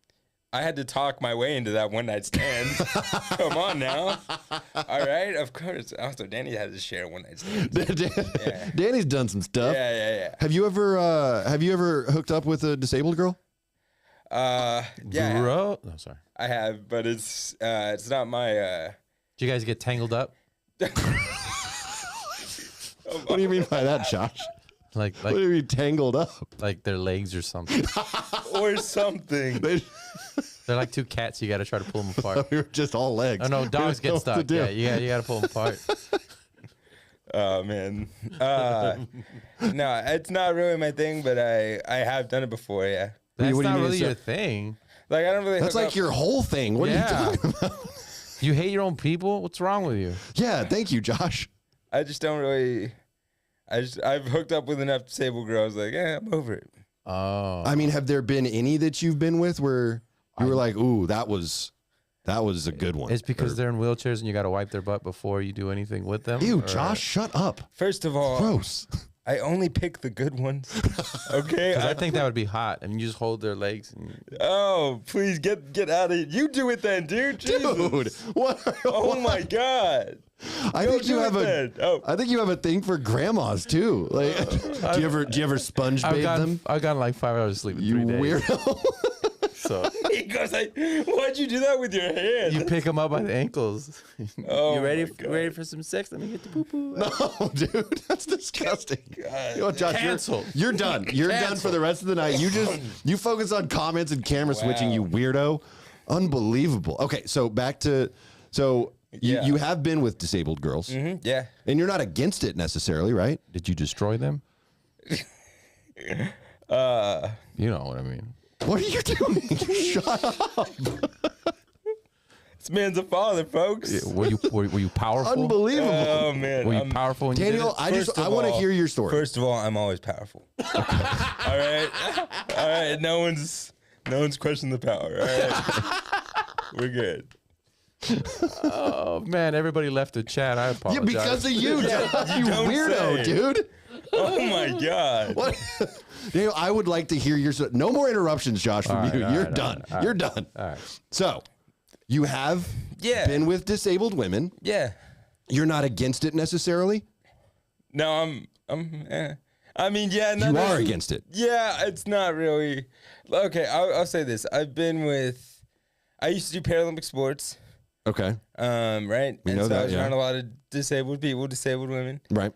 I had to talk my way into that one night stand. Come on now. All right, of course. Also, Danny has his share of one night stands. Danny's done some stuff. Yeah. Have you ever hooked up with a disabled girl? Yeah. Bro, no, sorry. I have, but it's not my. Did you guys get tangled up? What do you mean by that, Josh? Like What do you mean tangled up? like their legs or something? or something. They're like two cats. You got to try to pull them apart. We were just all legs. Oh no, dogs We don't know get what to stuck. do. Yeah, you got to pull them apart. Oh man. No, it's not really my thing, but I have done it before. Yeah. That's what do you not mean really it's your thing. Like I don't really. That's hook like up- your whole thing. What are you talking about? You hate your own people? What's wrong with you? Yeah, thank you, Josh. I just don't really. I've hooked up with enough disabled girls. Like, yeah, I'm over it. Oh. I mean, have there been any that you've been with where you were like, "Ooh, that was a good one"? It's because they're in wheelchairs and you got to wipe their butt before you do anything with them? Ew, Or- Josh, shut up. First of all, Gross. I only pick the good ones. Okay. 'Cause I think that would be hot. I mean, you just hold their legs. And Oh, please get out of here. You do it then, dude. Jesus. Dude, what? Oh my God. I think you do have it a. then. Oh. I think you have a thing for grandmas too. Like, do you ever sponge bathe them? I've gotten like 5 hours of sleep in You 3 days. weirdo. So He goes like, why'd you do that with your hand? you pick them up by the ankles. Oh you ready? my God. Ready for some sex? Let me get the poo poo. No, dude, that's disgusting. God. You know what, Josh, Canceled. you're done. You're done for the rest of the night. You focus on comments and camera switching. You weirdo. Unbelievable. Okay, so back to Yeah. you have been with disabled girls, Yeah. and you're not against it necessarily, right? Did you destroy them? You know what I mean. What are you doing? Shut up. This man's a father, folks. Were you powerful? Unbelievable. Oh man. Were you powerful when Daniel, you did it? I want to hear your story. First of all, I'm always powerful. All right. All right. No one's questioning the power. All right. We're good. Oh man, everybody left the chat. I apologize. Yeah, because of you, Josh, you don't weirdo, say. dude. Oh my God. What? Daniel, I would like to hear your story. No more interruptions, Josh, from you. You're done. You're done. All right. So, you have Yeah. been with disabled women. Yeah. You're not against it necessarily. No, I mean, yeah, You are against it. Yeah, it's not really. Okay, I'll say this. I used to do Paralympic sports. Okay. Right. We and know so that, I was yeah. around a lot of disabled people, disabled women. Right.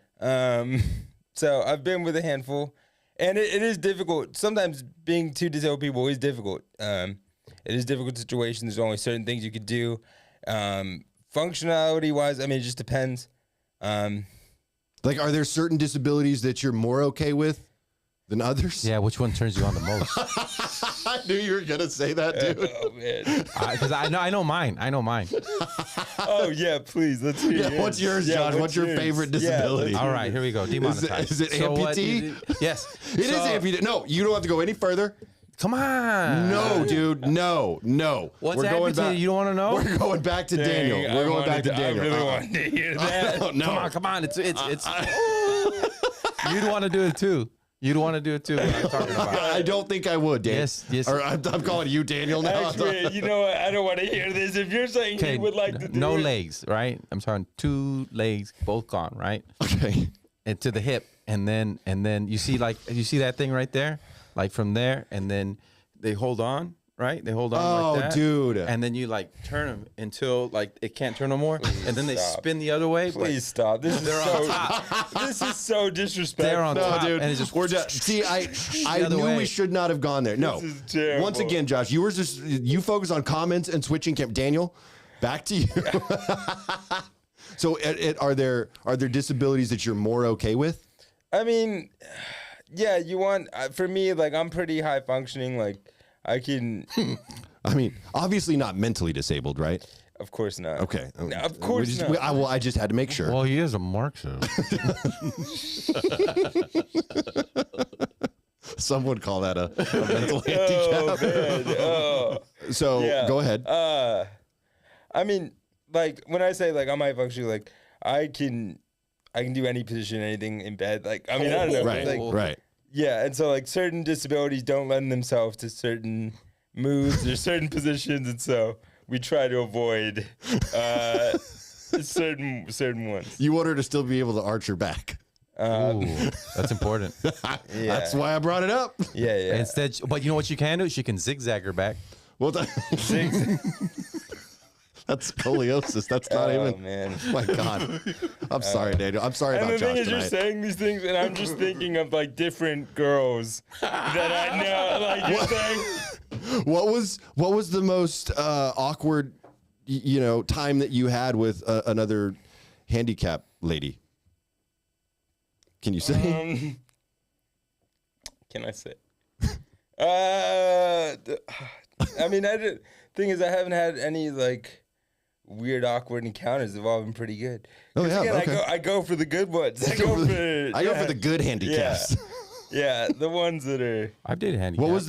So I've been with a handful, and it is difficult. Sometimes being two disabled people is difficult. It is a difficult situation. There's only certain things you could do. Functionality wise, I mean, it just depends. Like, are there certain disabilities that you're more okay with than others? Yeah, which one turns you on the most? I knew you were gonna say that, dude. Oh man. Because I know mine. Oh yeah, please let's hear. Yeah, what's yours, Josh? What's your favorite disability? Yeah, All right, here we go. Demonetized. Is it amputee? Yes. It is amputee. No, you don't have to go any further. Come on. No, dude. No. What's We're going amputee? back. You don't want to know? We're going back to Daniel. We're going back to Daniel. I really wanted to hear that. No. Come on. It's. You'd want to do it too. You'd want to do it too. What I'm talking about. I don't think I would, Dan. Yes. Or I'm calling you Daniel now. Actually, you know what? I don't want to hear this. If you're saying you would like to do no it. legs, right? I'm talking 2 legs, both gone, right? Okay. And to the hip, and then you see that thing right there, like from there, and then they hold on, right? They hold on like that. Oh, dude. And then you like turn them until like it can't turn no more, and then they stop. spin the other way. Please stop. This is so disrespectful. They're on top, dude. and it's just We're just see. I other knew way. we should not have gone there. No. This is terrible. Once again, Josh, you focus on comments and switching camp. Daniel, back to you. So, are there disabilities that you're more okay with? I mean, yeah, you want for me, like I'm pretty high functioning. Like I can. I mean, obviously not mentally disabled, right? Of course not. Okay. No, of course not. I just had to make sure. Well, he is a Marxist. Some would call that a mental handicap. Man. Oh. So Yeah. go ahead. I mean, like when I say like I'm high functioning, like I can do any position, anything in bed. Like I mean, I don't know. Right. Like, Right. yeah, and so like certain disabilities don't lend themselves to certain moves or certain positions, and so we try to avoid certain ones. You want her to still be able to arch her back. Ooh, that's important. That's why I brought it up. Yeah, yeah. Instead, but you know what you can do? She can zigzag her back. Well, that's scoliosis. That's not Oh even. man. My God. I'm sorry, Daniel. I'm sorry And about the thing Josh is, you're tonight. saying these things, and I'm just thinking of like different girls that I know. Like you're saying, What was the most awkward, time that you had with another handicapped lady? Can you say? can I say? I mean, thing is, I haven't had any like weird, awkward encounters. They've all been pretty good. Oh, 'Cause yeah, again, okay. I go for the good ones. I go for the good handicaps. Yeah, the ones that are. I've dated handicap. What was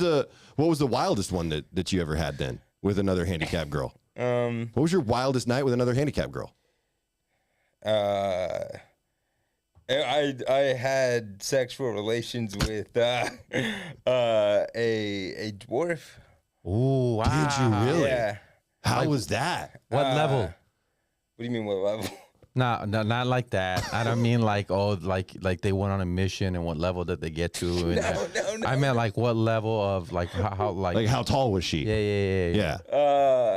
the wildest one that you ever had then with another handicapped girl? What was your wildest night with another handicapped girl? I had sexual relations with a dwarf. Ooh, wow. Did you really? Yeah. How was that? What level? What do you mean what level? No, not like that. I don't mean like like they went on a mission and what level did they get to? And No. I meant like what level of like how Like how tall was she? yeah.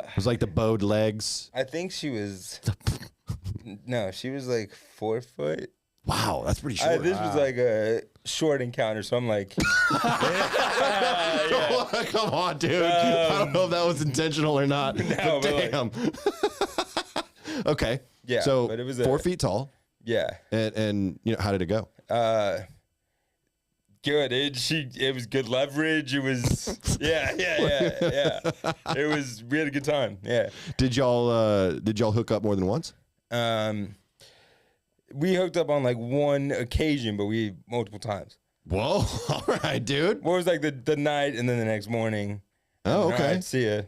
It was like the bowed legs. I think she was. No, she was like 4 foot. Wow, that's pretty short. This was like a short encounter, so I'm like, Come on, dude. I don't know if that was intentional or not. No, but but damn. Okay. Yeah, So but it was 4 feet tall, yeah, and how did it go? good. It was good leverage. It was yeah. It was. We had a good time. Yeah. Did y'all hook up more than once? We hooked up on like one occasion, but multiple times. Whoa! All right, dude. What was like the night and then the next morning? Oh, All okay. right, see ya.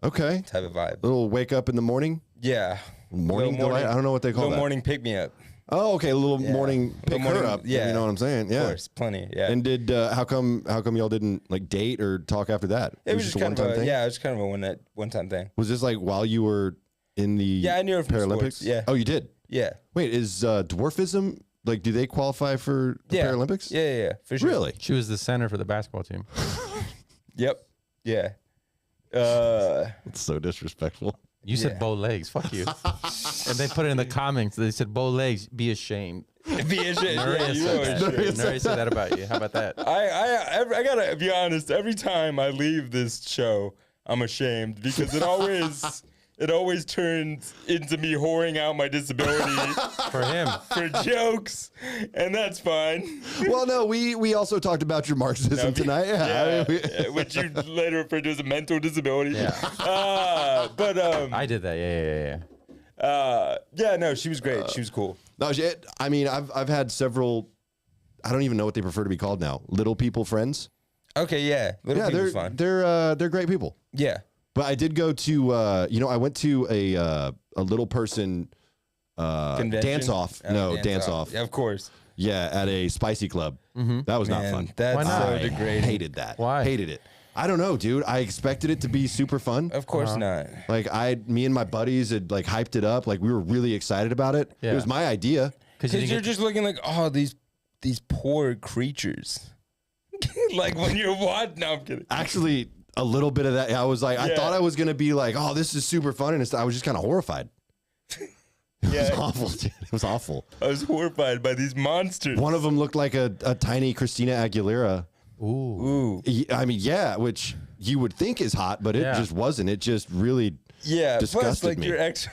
Okay. Type of vibe. Little wake up in the morning. Yeah. Morning Little delight. I don't know what they call Little that. morning pick me up. Oh, okay. A little morning pick morning- her up. yeah. You know what I'm saying? Yeah. Of course, plenty. Yeah. And did how come y'all didn't like date or talk after that? it was just a kind one-time of thing. it was kind of a one time thing. Was this like while you were in the Yeah, I knew her from Paralympics? sports, yeah. Oh, you did. Yeah. Wait, is dwarfism like, do they qualify for the Paralympics? Yeah, for sure. Really? She was the center for the basketball team. Yep. Yeah. It's so disrespectful. You said bow legs. Fuck you. And they put it in the comments. They said bow legs. Be ashamed. Be ashamed. Nuri Yeah, said that about you. How about that? I gotta be honest. Every time I leave this show, I'm ashamed because it always turns into me whoring out my disability For him. for jokes, and that's fine. Well, no, we also talked about your Marxism tonight. Yeah. Which you later referred to as a mental disability. Yeah. But I did that. yeah, no, she was great. She was cool. No, I mean, I've had several. I don't even know what they prefer to be called now. Little people friends. Okay, yeah, They're fun. they're great people. Yeah. But I did go to I went to a little person Convention? dance off. Oh, Dance off. Yeah, of course. Yeah, at a spicy club. That was not Man, fun. that's Why not? so I degrading. hated that. Why? Hated it. I don't know, dude. I expected it to be super fun. Of course not. Like me and my buddies had like hyped it up. Like we were really excited about it. Yeah. It was my idea. Because you're just looking like, oh, these poor creatures. Like when you're what? No, I'm kidding. Actually, a little bit of that. I was like, I thought I was gonna be like, oh, this is super fun, and I was just kind of horrified. It was awful, dude. It was awful. I was horrified by these monsters. One of them looked like a tiny Christina Aguilera. Ooh. Ooh. I mean, yeah, which you would think is hot, but it just wasn't. It just really Yeah. Plus, disgusted like me. your ex.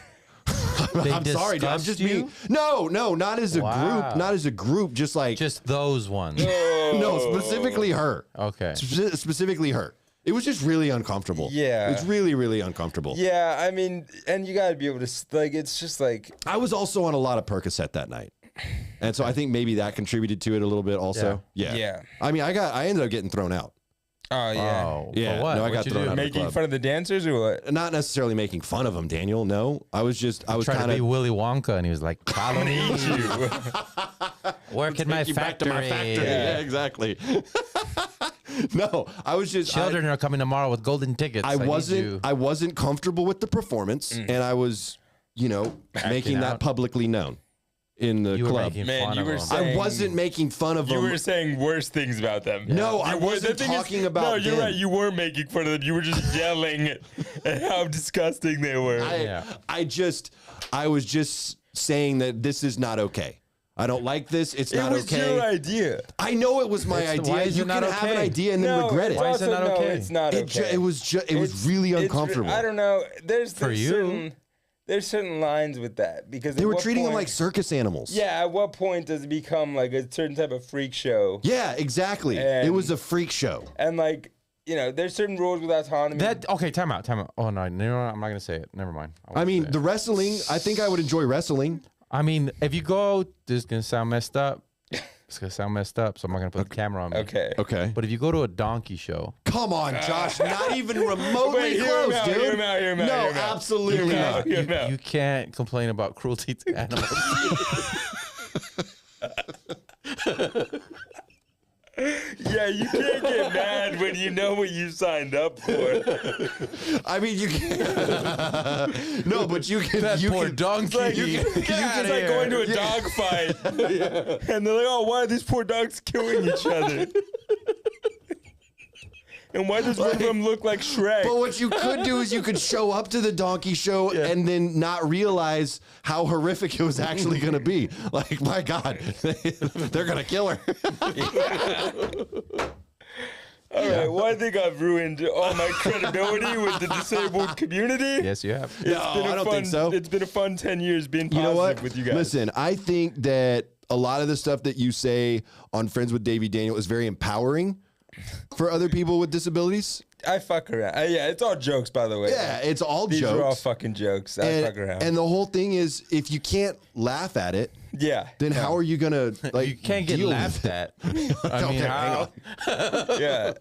I'm sorry, dude. I'm disgust just you? being no, not as a Wow. group, not as a group. Just like Just those ones. no, specifically her. Okay. Specifically her. It was just really uncomfortable. Yeah. It's really, really uncomfortable. Yeah, I mean, and you got to be able to, like, it's just like. I was also on a lot of Percocet that night. And so I think maybe that contributed to it a little bit also. Yeah. Yeah. I mean, I ended up getting thrown out. Oh, yeah. Oh. Yeah, For what? no, I What'd got you thrown do? out. Making club. fun of the dancers or what? Not necessarily making fun of him, Daniel. No. I was Trying kind to be of Willy Wonka, and he was like, "Follow me, work in my factory." Yeah, exactly. No, I was just Children are coming tomorrow with golden tickets. I need you. wasn't comfortable with the performance, and I was, making that out. publicly known in the You were club. making Man, fun you of were them. saying- I wasn't making fun of You them. were saying worse things about them. No, I You were- wasn't the thing is- talking about No, you're them. right. You were making fun of them. You were just yelling at how disgusting they were. I was just saying that this is not okay. I don't like this. It's It not was okay. your idea. I know it was my Why idea. is it You not can have an okay? idea and then regret it. it's Why is it also- not okay? No, it's not okay. It was really uncomfortable. I don't know. There's For you? there's certain lines with that because They at were what treating them point- like circus animals. Yeah, at what point does it become like a certain type of freak show? Yeah, exactly. And- it was a freak show. And like, there's certain rules with autonomy. Time out. Oh no, I'm not gonna say it. Never mind. I mean, the wrestling, I think I would enjoy wrestling. I mean, if you go, this is gonna sound messed up. It's gonna sound messed up, so I'm not gonna put the camera on me. Okay. Okay. But if you go to a donkey show, Come on, Josh. Not even remotely Wait, hear him close, out, dude. hear him out, hear him out, no, hear him out. absolutely Hear him not. out. Hear him out. you can't complain about cruelty to animals. Yeah, you can't get mad when you know what you signed up for. I mean, you can. No, but you can. That you poor can, donkey. It's like going to a dog fight. And they're like, oh, why are these poor dogs killing each other? And why does one of them look like Shrek? But what you could do is you could show up to the donkey show and then not realize how horrific it was actually going to be. Like, my God, they're going to kill her. All right, well, I think I've ruined all my credibility with the disabled community. Yes, you have. No, I don't think so. It's been a fun 10 years being positive You know what? with you guys. Listen, I think that a lot of the stuff that you say on Friends with Davey Daniel is very empowering for other people with disabilities. I fuck around. Yeah, it's all jokes, by the way. Yeah, it's all These jokes. are all fucking jokes. I fuck around. And the whole thing is, if you can't laugh at it, yeah. then how are you gonna like? You can't get deal with laughed it? at. I mean, Okay, hang how, Yeah.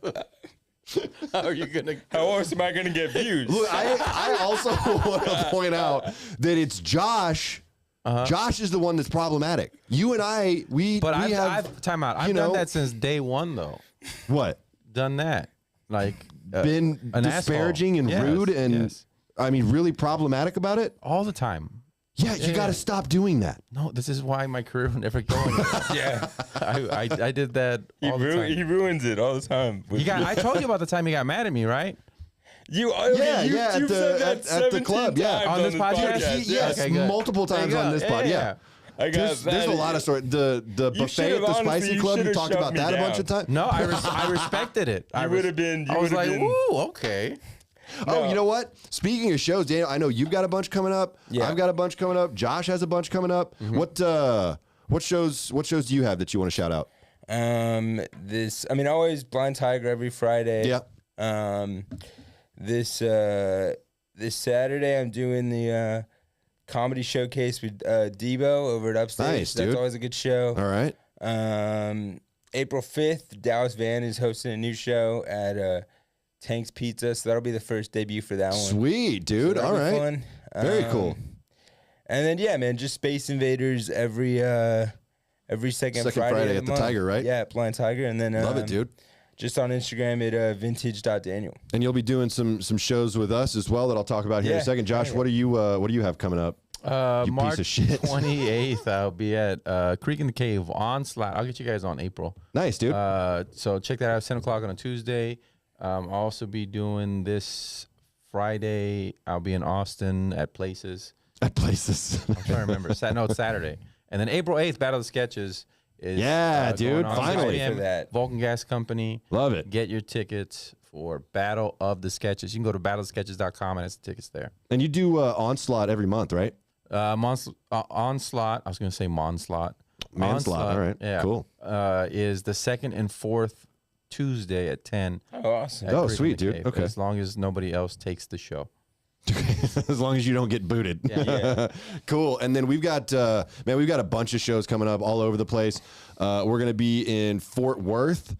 how are you gonna? How else am I going to get views? Look, I also want to point out that it's Josh. Josh is the one that's problematic. You and I, we have time out. I've done that since day one, though. what Done that, like been an disparaging asshole. and Yes, rude and yes. I mean really problematic about it. all the time. Yeah, you got to stop doing that. No, this is why my career will never go anywhere. Yeah. I did that all the time. He ruins it all the time. I told you about the time he got mad at me, right? You've at said that the club, yeah. times On this podcast? Yes, Okay, good. multiple times on this pod. Yeah. I got There's a lot of stories. The buffet at the Spicy Club, you talked about that a bunch of times. No, I respected it. I would have been. I was like, ooh, okay. Oh, you know what? Speaking of shows, Daniel, I know you've got a bunch coming up. Yeah. I've got a bunch coming up. Josh has a bunch coming up. What shows do you have that you want to shout out? Always Blind Tiger every Friday. Yeah. This Saturday I'm doing the comedy showcase with Debo over at Upstage. Nice, dude. That's always a good show. All right. April 5th, Dallas Van is hosting a new show at Tank's Pizza, so that'll be the first debut for that one. Sweet, dude. So all right. fun. Very cool. And then yeah, man, just Space Invaders every second Friday at the Tiger, right? Yeah, Blind Tiger, and then Love it, dude. Just on Instagram at vintage.daniel. And you'll be doing some shows with us as well that I'll talk about here in a second. Josh, what do you have coming up? You March piece of shit. 28th, I'll be at Creek in the Cave Onslaught. I'll get you guys on April. Nice, dude. So check that out, 7 o'clock on a Tuesday. I'll also be doing this Friday. I'll be in Austin at Places. At Places. I'm trying to remember. No, it's Saturday. And then April 8th, Battle of the Sketches is dude. going on. Finally. 6 p.m. For that. Vulcan Gas Company. Love it. Get your tickets for Battle of the Sketches. You can go to battleofsketches.com and it's the tickets there. And you do Onslaught every month, right? Onslaught. I was going to say Monslaught. Manslaught. All right. Yeah. Cool. Is the second and fourth Tuesday at 10. Oh, awesome. at Oh, Creek in sweet, the dude. Cave, Okay. As long as nobody else takes the show. As long as you don't get booted. Yeah. Cool. And then we've got we've got a bunch of shows coming up all over the place. We're gonna be in Fort Worth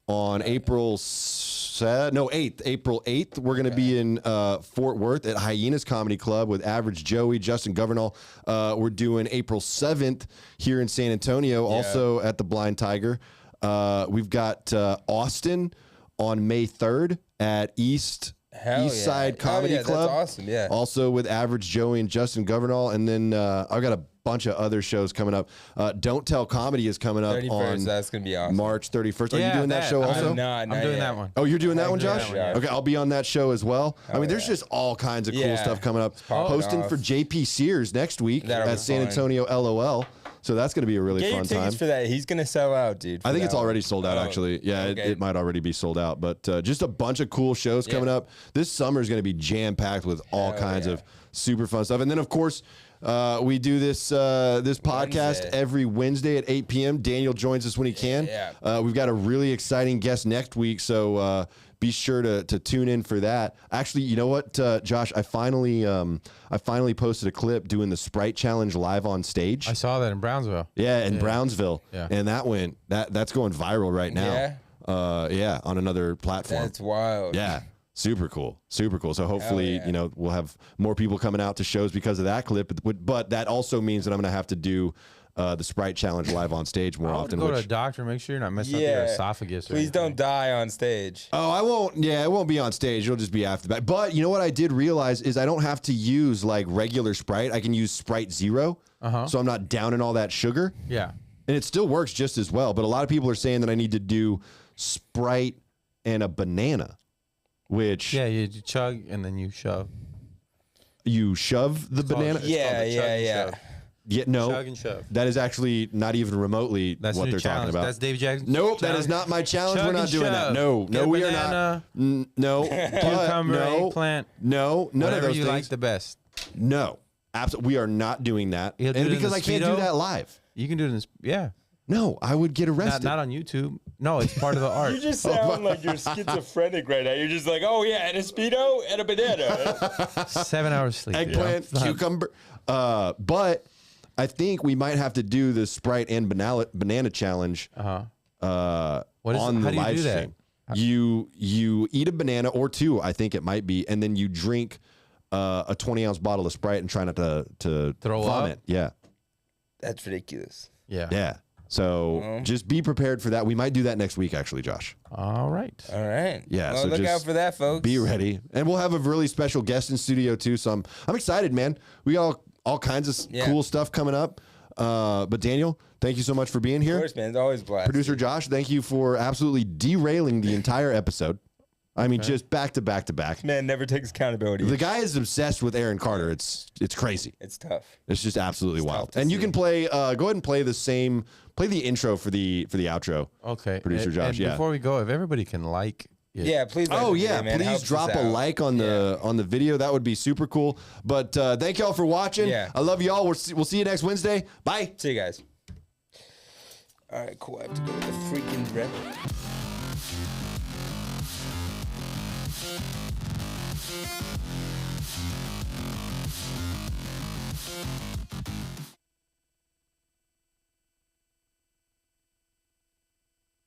on April 8th. We're gonna be in Fort Worth at Hyenas Comedy Club with Average Joey, Justin Governal. We're doing April 7th here in San Antonio, also at the Blind Tiger. We've got Austin on May 3rd at East Side Comedy Club. That's awesome. Yeah. Also with Average Joey and Justin Governal. And then I've got a bunch of other shows coming up. Don't Tell Comedy is coming up 31st, on that's gonna be awesome. March 31st. Are you Yeah, doing that show also? I'm not I'm doing yet. that one. Oh, you're doing that one, doing Josh? that one, yeah. Okay, I'll be on that show as well. There's just all kinds of cool Yeah. stuff coming up. popping Hosting off. for JP Sears next week That'll be at San fun. Antonio LOL. So that's going to be a really Get your fun time. tickets for that. He's gonna sell out, dude. I think it's for that already one. sold out, Oh, actually. Yeah, okay. it might already be sold out. But just a bunch of cool shows coming up. This summer is going to be jam-packed with all kinds of super fun stuff. And then, of course, we do this podcast every Wednesday at 8 p.m. Daniel joins us when he can. Yeah. We've got a really exciting guest next week, so be sure to tune in for that. Actually, you know what, Josh? I finally posted a clip doing the Sprite Challenge live on stage. I saw that in Brownsville. Yeah, in Brownsville. Yeah. And that's going viral right now. Yeah? On another platform. That's wild. Yeah. Super cool. Super cool. So hopefully, yeah. We'll have more people coming out to shows because of that clip. But that also means that I'm going to have to do the Sprite Challenge live on stage more I would often. go to a doctor, make sure you're not messing up your esophagus. Or Please anything. don't die on stage. Oh, I won't. Yeah, it won't be on stage. It'll just be after that. But you know what I did realize is I don't have to use like regular Sprite. I can use Sprite Zero. So I'm not downing all that sugar. Yeah. And it still works just as well. But a lot of people are saying that I need to do Sprite and a banana, which Yeah, you chug and then you shove. you shove the banana. It's called the chug and shove. Yeah, no, Chug and shove. that is actually not even remotely That's what the they're new challenge. talking about. That's Davey Jackson's Nope, that challenge. is not my challenge. Chug We're not and doing that. shove. No, Get we are banana, not. No, cucumber, no, eggplant, no, none whatever of those you things. like the best. No, absolutely, we are not doing that. You'll do And it in because the I can't do Speedo? that live. You can do it in yeah. No, I would get arrested. Not on YouTube. No, it's part of the art. You just sound like you're schizophrenic right now. You're just like, oh yeah, and a Speedo and a banana. 7 hours sleep. Eggplant, cucumber. But I think we might have to do the Sprite and banana challenge. What is On it? the How do you live do that? stream. You eat a banana or two, I think it might be, and then you drink a 20-ounce bottle of Sprite and try not to Throw vomit. up? Yeah, That's ridiculous. Yeah. yeah. So just be prepared for that. We might do that next week, actually, Josh. All right. All right. Yeah, Well, so look just out for that, folks. Be ready, and we'll have a really special guest in studio too. So I'm excited, man. We got all kinds of Yeah. cool stuff coming up. But Daniel, thank you so much for being here. Of course, man. It's always a blast. Producer Josh, thank you for absolutely derailing the entire episode. I mean, just back to back to back. Man never takes accountability. The guy is obsessed with Aaron Carter. It's crazy. It's tough. It's just absolutely wild. to And you see. can play. Go ahead and play the intro for the outro. Okay. Producer and, Josh, and yeah. Before we go, if everybody can like it. Yeah, please. like Oh the yeah, video, man. It please helps drop us a out. like on the video. That would be super cool. But thank y'all for watching. Yeah. I love y'all. We'll see you next Wednesday. Bye. See you guys. All right, cool. I have to go with the freaking red.